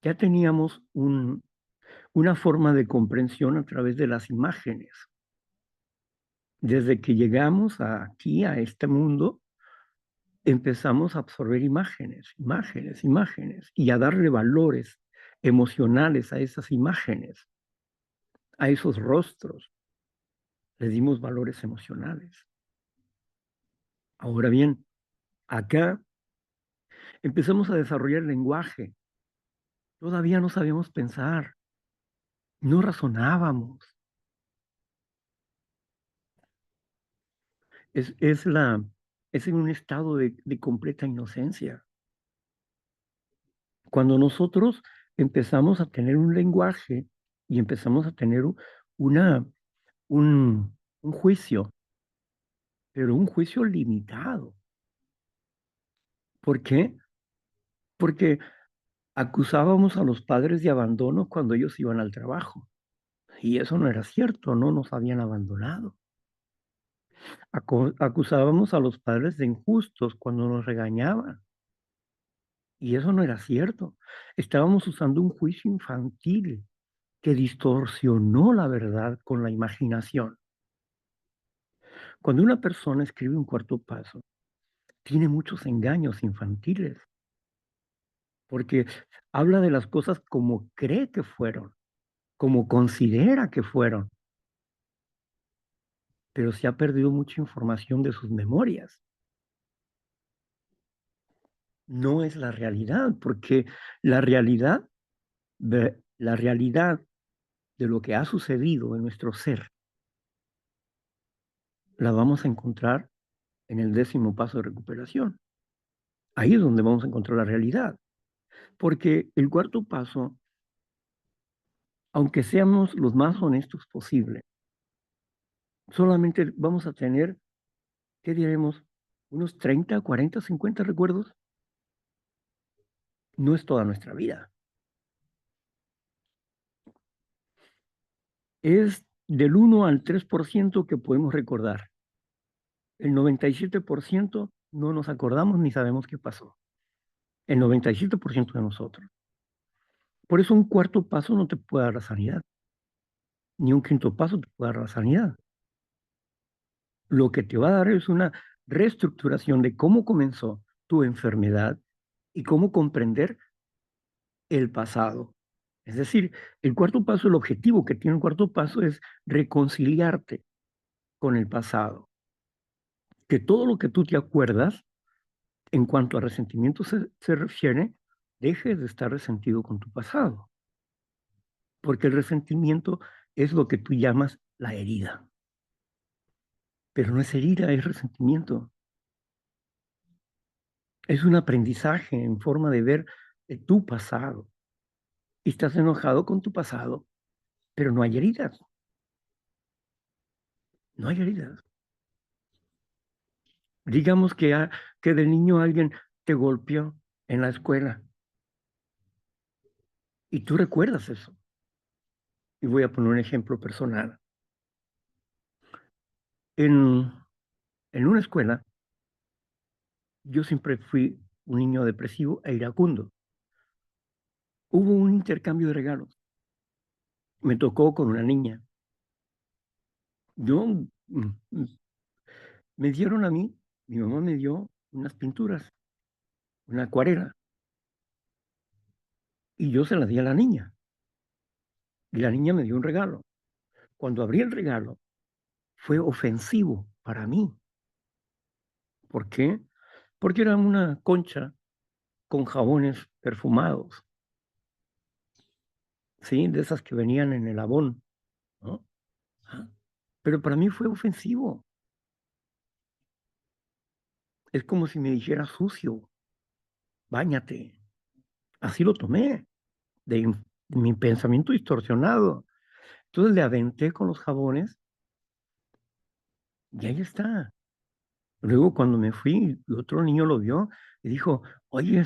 Ya teníamos una forma de comprensión a través de las imágenes. Desde que llegamos aquí, a este mundo, empezamos a absorber imágenes, imágenes, imágenes, y a darle valores emocionales a esas imágenes, a esos rostros. Les dimos valores emocionales. Ahora bien, acá empezamos a desarrollar el lenguaje. Todavía no sabíamos pensar, no razonábamos. Es en un estado de completa inocencia. Cuando nosotros empezamos a tener un lenguaje y empezamos a tener un juicio, pero un juicio limitado. ¿Por qué? Porque acusábamos a los padres de abandono cuando ellos iban al trabajo. Y eso no era cierto, no nos habían abandonado. Acusábamos a los padres de injustos cuando nos regañaban. Y eso no era cierto. Estábamos usando un juicio infantil que distorsionó la verdad con la imaginación. Cuando una persona escribe un cuarto paso, tiene muchos engaños infantiles, porque habla de las cosas como cree que fueron, como considera que fueron, pero se ha perdido mucha información de sus memorias. No es la realidad, porque la realidad de lo que ha sucedido en nuestro ser, la vamos a encontrar en el 10º paso de recuperación. Ahí es donde vamos a encontrar la realidad. Porque el cuarto paso, aunque seamos los más honestos posible, solamente vamos a tener, ¿qué diremos? Unos 30, 40, 50 recuerdos. No es toda nuestra vida. Es del 1 al 3% que podemos recordar. El 97% no nos acordamos ni sabemos qué pasó. El 97% de nosotros. Por eso un cuarto paso no te puede dar la sanidad, ni un quinto paso te puede dar la sanidad. Lo que te va a dar es una reestructuración de cómo comenzó tu enfermedad y cómo comprender el pasado. Es decir, el cuarto paso, el objetivo que tiene el cuarto paso es reconciliarte con el pasado. Que todo lo que tú te acuerdas en cuanto a resentimiento se refiere, dejes de estar resentido con tu pasado. Porque el resentimiento es lo que tú llamas la herida. Pero no es herida, es resentimiento. Es un aprendizaje en forma de ver tu pasado. Y estás enojado con tu pasado, pero no hay heridas. No hay heridas. Digamos que de niño alguien te golpeó en la escuela y tú recuerdas eso. Y voy a poner un ejemplo personal. En una escuela, yo siempre fui un niño depresivo e iracundo. Hubo un intercambio de regalos. Me tocó con una niña. Me dieron a mí, mi mamá me dio unas pinturas, una acuarela, y yo se las di a la niña. Y la niña me dio un regalo. Cuando abrí el regalo, fue ofensivo para mí. ¿Por qué? Porque era una concha con jabones perfumados, ¿sí? De esas que venían en el Avon, ¿no? Pero para mí fue ofensivo. Es como si me dijera sucio, báñate. Así lo tomé, de mi pensamiento distorsionado. Entonces le aventé con los jabones y ahí está. Luego cuando me fui, el otro niño lo vio y dijo, oye,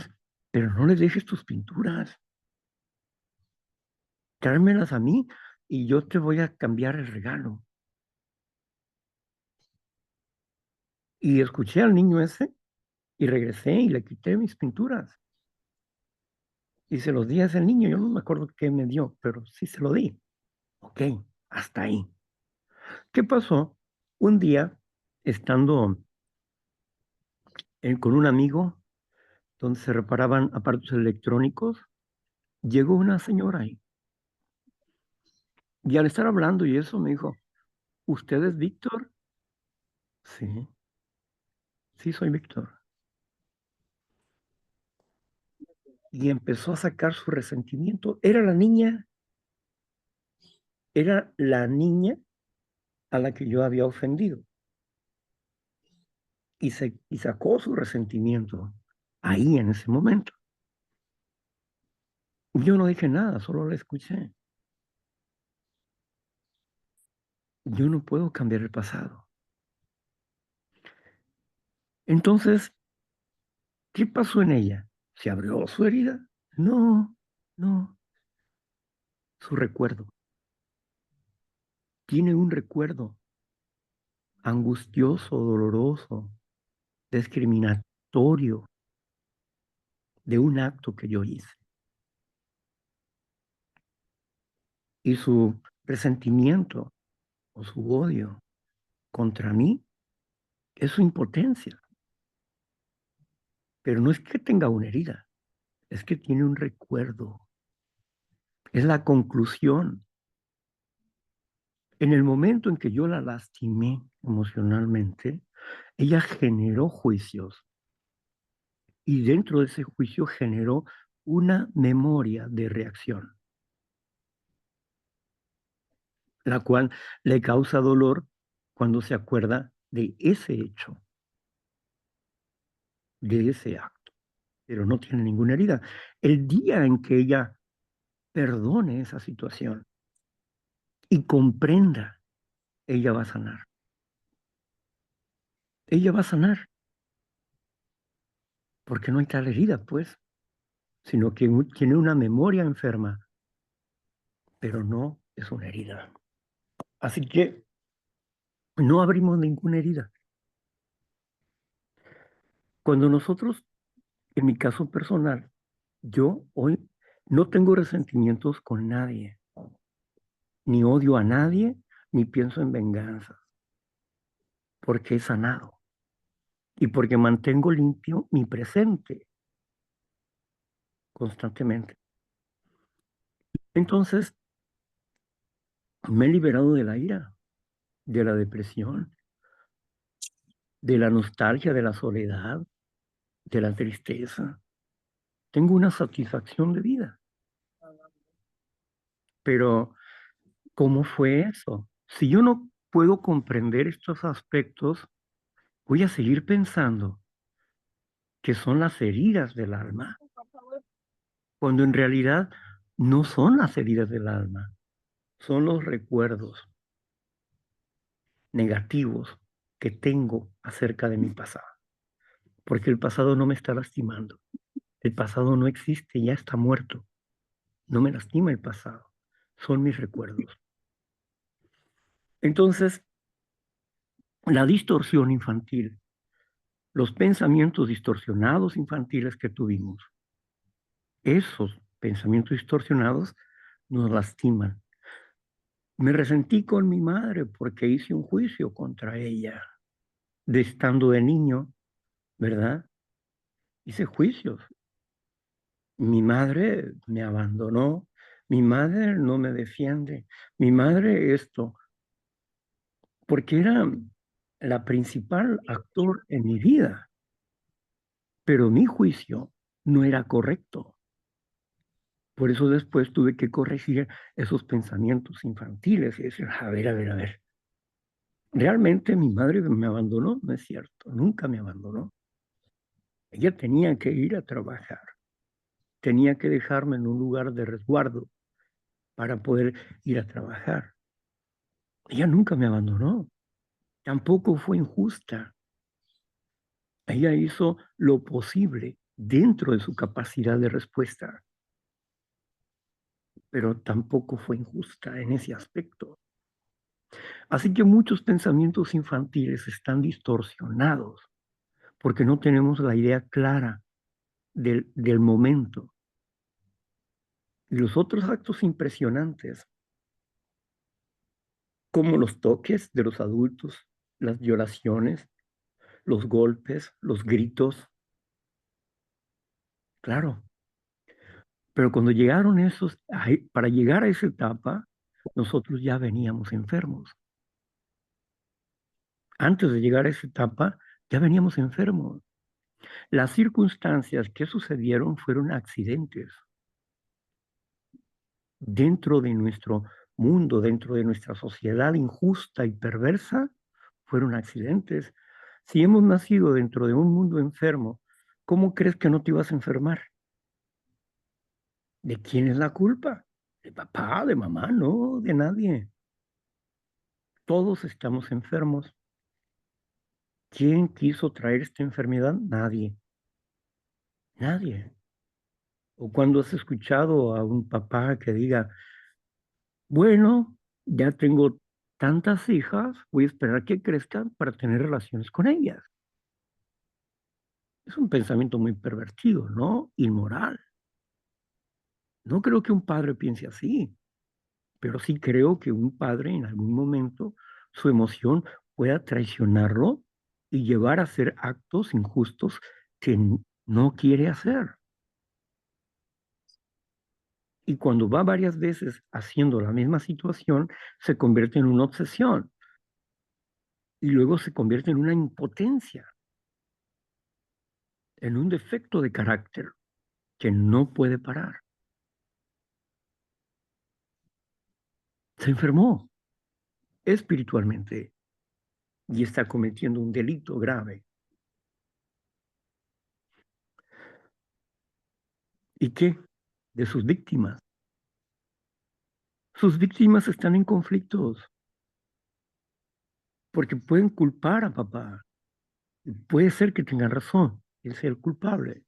pero no le dejes tus pinturas. Tráemelas a mí y yo te voy a cambiar el regalo. Y escuché al niño ese y regresé y le quité mis pinturas. Y se los di a ese niño. Yo no me acuerdo qué me dio, pero sí se lo di. Ok, hasta ahí. ¿Qué pasó? Un día, estando con un amigo donde se reparaban aparatos electrónicos, llegó una señora ahí. Y al estar hablando y eso me dijo, ¿usted es Víctor? Sí, sí soy Víctor. Y empezó a sacar su resentimiento. Era la niña a la que yo había ofendido. Y sacó su resentimiento ahí en ese momento. Yo no dije nada, solo la escuché. Yo no puedo cambiar el pasado. Entonces, ¿qué pasó en ella? ¿Se abrió su herida? No, no. Su recuerdo. Tiene un recuerdo angustioso, doloroso, discriminatorio de un acto que yo hice. Y su resentimiento o su odio contra mí es su impotencia. Pero no es que tenga una herida, es que tiene un recuerdo. Es la conclusión. En el momento en que yo la lastimé emocionalmente, ella generó juicios y dentro de ese juicio generó una memoria de reacción, la cual le causa dolor cuando se acuerda de ese hecho, de ese acto, pero no tiene ninguna herida. El día en que ella perdone esa situación y comprenda, ella va a sanar. Ella va a sanar, porque no hay tal herida, pues, sino que tiene una memoria enferma, pero no es una herida. Así que no abrimos ninguna herida. Cuando nosotros, en mi caso personal, yo hoy No tengo resentimientos con nadie, ni odio a nadie, ni pienso en venganza, porque he sanado y porque mantengo limpio mi presente constantemente. Entonces, me he liberado de la ira, de la depresión, de la nostalgia, de la soledad, de la tristeza. Tengo una satisfacción de vida. Pero, ¿cómo fue eso? Si yo no puedo comprender estos aspectos, voy a seguir pensando que son las heridas del alma, cuando en realidad no son las heridas del alma, son los recuerdos negativos que tengo acerca de mi pasado, porque el pasado no me está lastimando, el pasado no existe, ya está muerto, no me lastima el pasado, son mis recuerdos. Entonces, la distorsión infantil, los pensamientos distorsionados infantiles que tuvimos, esos pensamientos distorsionados nos lastiman. Me resentí con mi madre porque hice un juicio contra ella, de estando de niño, ¿verdad? Hice juicios. Mi madre me abandonó, mi madre no me defiende, mi madre esto, porque era la principal actor en mi vida, pero mi juicio no era correcto. Por eso después tuve que corregir esos pensamientos infantiles y decir, a ver, a ver, a ver. Realmente mi madre me abandonó, no es cierto, nunca me abandonó. Ella tenía que ir a trabajar, tenía que dejarme en un lugar de resguardo para poder ir a trabajar. Ella nunca me abandonó, tampoco fue injusta. Ella hizo lo posible dentro de su capacidad de respuesta, pero tampoco fue injusta en ese aspecto. Así que muchos pensamientos infantiles están distorsionados porque no tenemos la idea clara del momento. Y los otros actos impresionantes, como los toques de los adultos, las violaciones, los golpes, los gritos, claro. Pero cuando llegaron esos, para llegar a esa etapa, nosotros ya veníamos enfermos. Antes de llegar a esa etapa, ya veníamos enfermos. Las circunstancias que sucedieron fueron accidentes. Dentro de nuestro mundo, dentro de nuestra sociedad injusta y perversa, fueron accidentes. Si hemos nacido dentro de un mundo enfermo, ¿cómo crees que no te ibas a enfermar? ¿De quién es la culpa? ¿De papá, de mamá? No, de nadie. Todos estamos enfermos. ¿Quién quiso traer esta enfermedad? Nadie. Nadie. O cuando has escuchado a un papá que diga, bueno, ya tengo tantas hijas, voy a esperar que crezcan para tener relaciones con ellas. Es un pensamiento muy pervertido, ¿no? Inmoral. No creo que un padre piense así, pero sí creo que un padre en algún momento su emoción pueda traicionarlo y llevar a hacer actos injustos que no quiere hacer. Y cuando va varias veces haciendo la misma situación, se convierte en una obsesión y luego se convierte en una impotencia, en un defecto de carácter que no puede parar. Se enfermó espiritualmente y está cometiendo un delito grave. ¿Y qué? De sus víctimas. Sus víctimas están en conflictos porque pueden culpar a papá. Puede ser que tengan razón, él sea el culpable.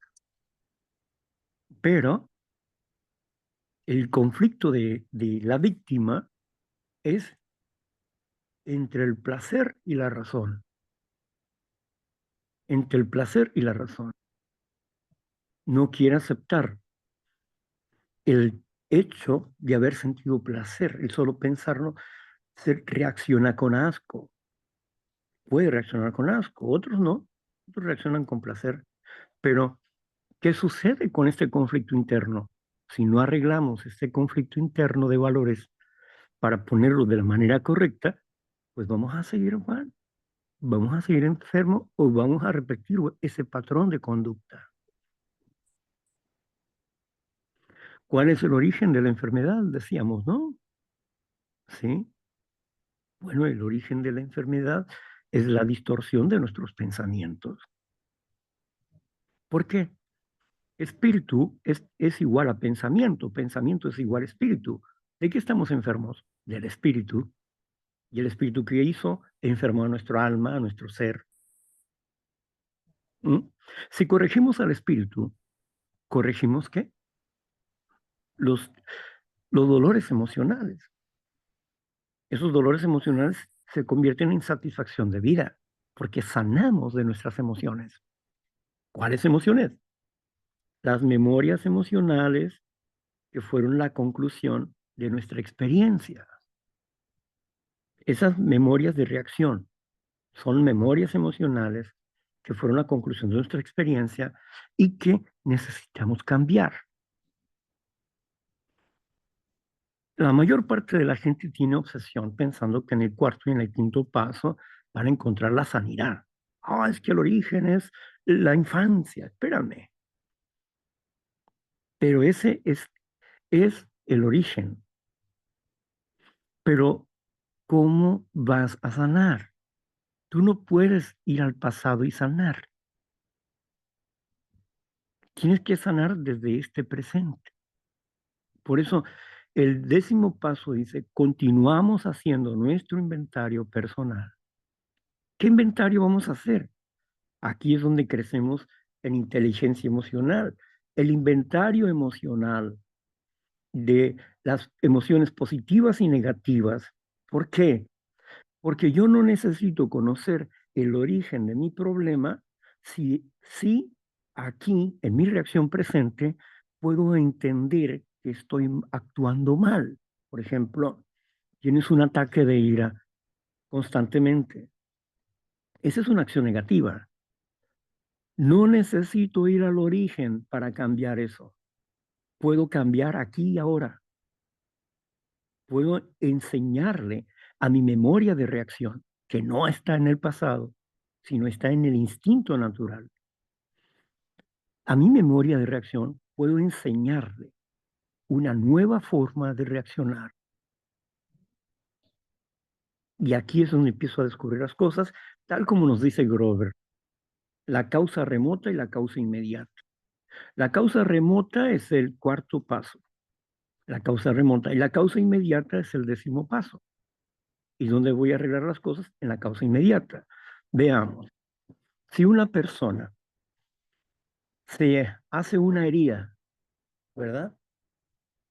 Pero el conflicto de la víctima es entre el placer y la razón. Entre el placer y la razón. No quiere aceptar El hecho de haber sentido placer, el solo pensarlo, se reacciona con asco. Puede reaccionar con asco, otros no, otros reaccionan con placer. Pero, ¿qué sucede con este conflicto interno? Si no arreglamos este conflicto interno de valores para ponerlo de la manera correcta, pues vamos a seguir mal, vamos a seguir enfermos o vamos a repetir ese patrón de conducta. ¿Cuál es el origen de la enfermedad? Decíamos, ¿no? Sí. Bueno, el origen de la enfermedad es la distorsión de nuestros pensamientos. ¿Por qué? Espíritu es igual a pensamiento, pensamiento es igual a espíritu. ¿De qué estamos enfermos? Del espíritu. Y el espíritu que hizo enfermó a nuestro alma, a nuestro ser. ¿Mm? Si corregimos al espíritu, ¿corregimos qué? Los dolores emocionales. Esos dolores emocionales se convierten en satisfacción de vida, porque sanamos de nuestras emociones. ¿Cuáles emociones? Las memorias emocionales que fueron la conclusión de nuestra experiencia. Esas memorias de reacción son memorias emocionales que fueron la conclusión de nuestra experiencia y que necesitamos cambiar. La mayor parte de la gente tiene obsesión pensando que en el cuarto y en el quinto paso van a encontrar la sanidad. Ah, es que el origen es la infancia. Espérame. Pero ese es el origen. Pero, ¿cómo vas a sanar? Tú no puedes ir al pasado y sanar. Tienes que sanar desde este presente. Por eso, el 10º paso dice, continuamos haciendo nuestro inventario personal. ¿Qué inventario vamos a hacer? Aquí es donde crecemos en inteligencia emocional. El inventario emocional de las emociones positivas y negativas. ¿Por qué? Porque yo no necesito conocer el origen de mi problema si aquí, en mi reacción presente, puedo entender que estoy actuando mal. Por ejemplo, tienes un ataque de ira constantemente. Esa es una acción negativa. No necesito ir al origen para cambiar eso. Puedo cambiar aquí y ahora. Puedo enseñarle a mi memoria de reacción, que no está en el pasado, sino está en el instinto natural. A mi memoria de reacción puedo enseñarle una nueva forma de reaccionar. Y aquí es donde empiezo a descubrir las cosas, tal como nos dice Grover, la causa remota y la causa inmediata. La causa remota es el 4º paso, la causa remota, y la causa inmediata es el 10º paso. ¿Y dónde voy a arreglar las cosas? En la causa inmediata. Veamos, si una persona se hace una herida, ¿verdad?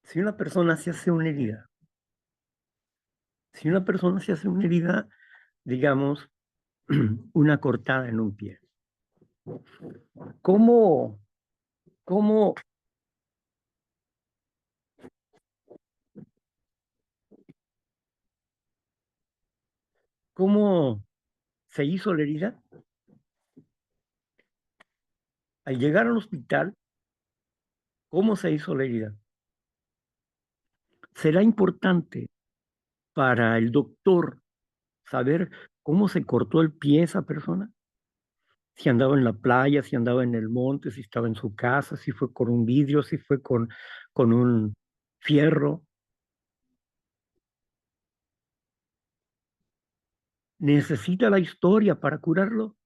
Si una persona se hace una herida, digamos, una cortada en un pie, ¿cómo, cómo, cómo se hizo la herida? Al llegar al hospital, ¿cómo se hizo la herida? ¿Será importante para el doctor saber cómo se cortó el pie esa persona? Si andaba en la playa, si andaba en el monte, si estaba en su casa, si fue con un vidrio, si fue con un fierro. ¿Necesita la historia para curarlo?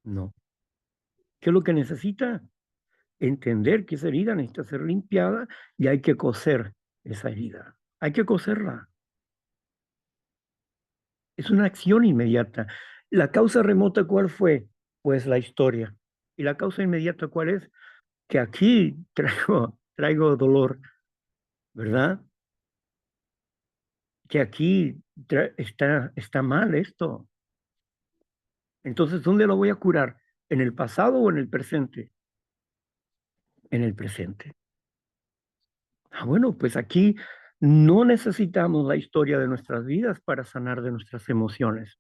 No. ¿Qué es lo que necesita? Entender que esa herida necesita ser limpiada y hay que coser esa herida. Hay que coserla. Es una acción inmediata. ¿La causa remota cuál fue? Pues la historia. ¿Y la causa inmediata cuál es? Que aquí traigo dolor, ¿verdad? Que aquí está mal esto. Entonces, ¿dónde lo voy a curar? ¿En el pasado o en el presente? En el presente. Bueno, pues aquí no necesitamos la historia de nuestras vidas para sanar de nuestras emociones.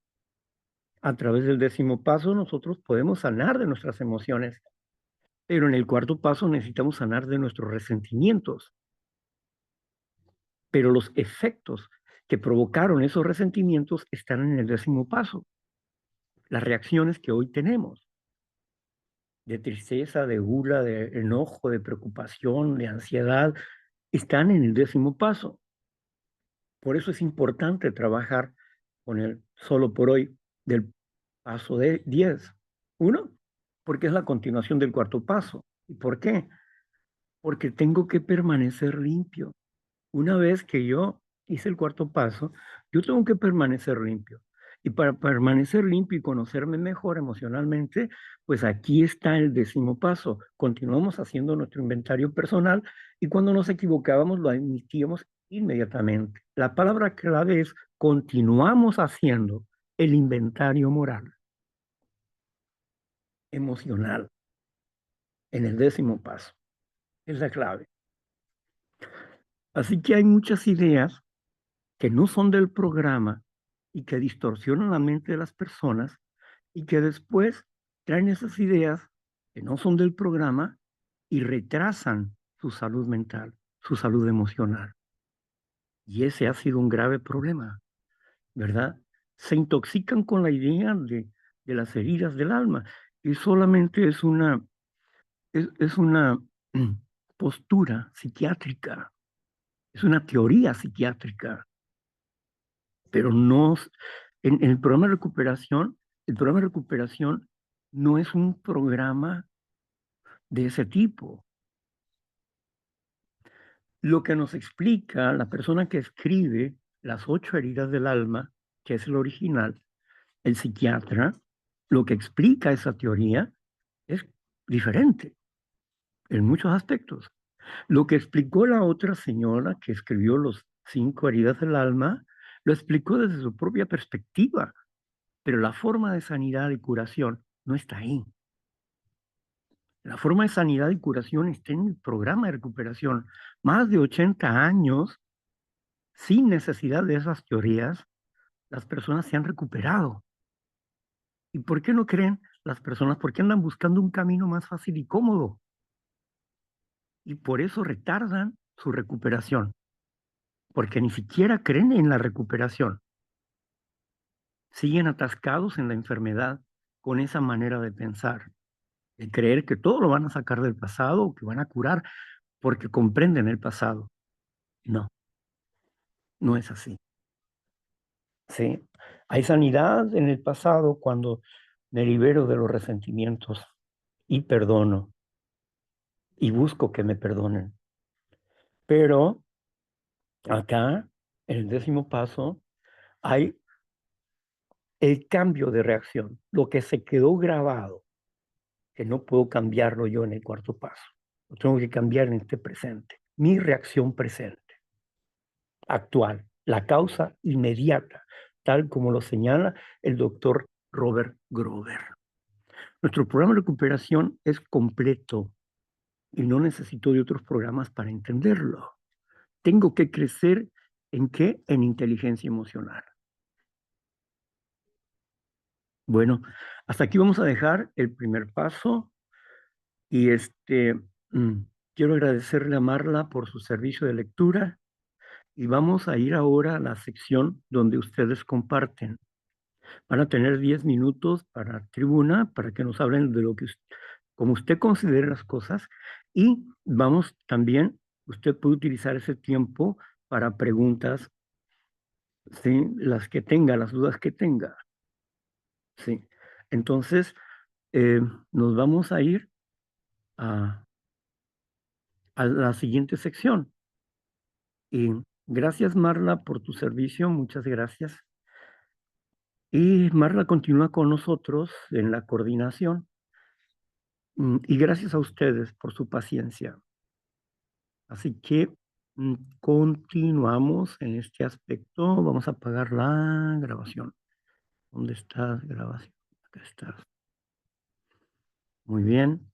A través del 10º paso nosotros podemos sanar de nuestras emociones, pero en el 4º paso necesitamos sanar de nuestros resentimientos. Pero los efectos que provocaron esos resentimientos están en el 10º paso. Las reacciones que hoy tenemos, de tristeza, de gula, de enojo, de preocupación, de ansiedad, están en el 10º paso. Por eso es importante trabajar con el solo por hoy del paso de 10. Uno, porque es la continuación del 4º paso. ¿Y por qué? Porque tengo que permanecer limpio. Una vez que yo hice el 4º paso, yo tengo que permanecer limpio. Y para permanecer limpio y conocerme mejor emocionalmente, pues aquí está el 10º paso. Continuamos haciendo nuestro inventario personal y cuando nos equivocábamos lo admitíamos inmediatamente. La palabra clave es continuamos haciendo el inventario moral, emocional, en el 10º paso. Es la clave. Así que hay muchas ideas que no son del programa y que distorsionan la mente de las personas y que después traen esas ideas que no son del programa y retrasan su salud mental, su salud emocional. Y ese ha sido un grave problema, ¿verdad? Se intoxican con la idea de las heridas del alma y solamente es una postura psiquiátrica, es una teoría psiquiátrica, pero no, en el programa de recuperación, el programa de recuperación no es un programa de ese tipo. Lo que nos explica la persona que escribe Las 8 heridas del alma, que es el original, el psiquiatra, lo que explica esa teoría es diferente en muchos aspectos. Lo que explicó la otra señora que escribió Los 5 heridas del alma, lo explicó desde su propia perspectiva, pero la forma de sanidad y curación no está ahí. La forma de sanidad y curación está en el programa de recuperación. Más de 80 años, sin necesidad de esas teorías, las personas se han recuperado. ¿Y por qué no creen las personas? Porque andan buscando un camino más fácil y cómodo. Y por eso retardan su recuperación. Porque ni siquiera creen en la recuperación. Siguen atascados en la enfermedad con esa manera de pensar, de creer que todo lo van a sacar del pasado, que van a curar, porque comprenden el pasado. No, no es así. ¿Sí? Hay sanidad en el pasado cuando me libero de los resentimientos y perdono y busco que me perdonen. Pero acá, en el 10º paso, hay el cambio de reacción, lo que se quedó grabado, que no puedo cambiarlo yo en el 4º paso. Lo tengo que cambiar en este presente, mi reacción presente, actual, la causa inmediata, tal como lo señala el doctor Robert Grover. Nuestro programa de recuperación es completo y no necesito de otros programas para entenderlo. Tengo que crecer ¿en qué? En inteligencia emocional. Bueno, hasta aquí vamos a dejar el primer paso y quiero agradecerle a Marla por su servicio de lectura y vamos a ir ahora a la sección donde ustedes comparten. Van a tener 10 minutos para tribuna, para que nos hablen de lo que, como usted considere las cosas, y vamos también, usted puede utilizar ese tiempo para preguntas, ¿sí? Las que tenga, las dudas que tenga. ¿Sí? Entonces, nos vamos a ir a la siguiente sección. Y gracias, Marla, por tu servicio, muchas gracias. Y Marla continúa con nosotros en la coordinación. Y gracias a ustedes por su paciencia. Así que continuamos en este aspecto. Vamos a apagar la grabación. ¿Dónde está la grabación? Acá está. Muy bien.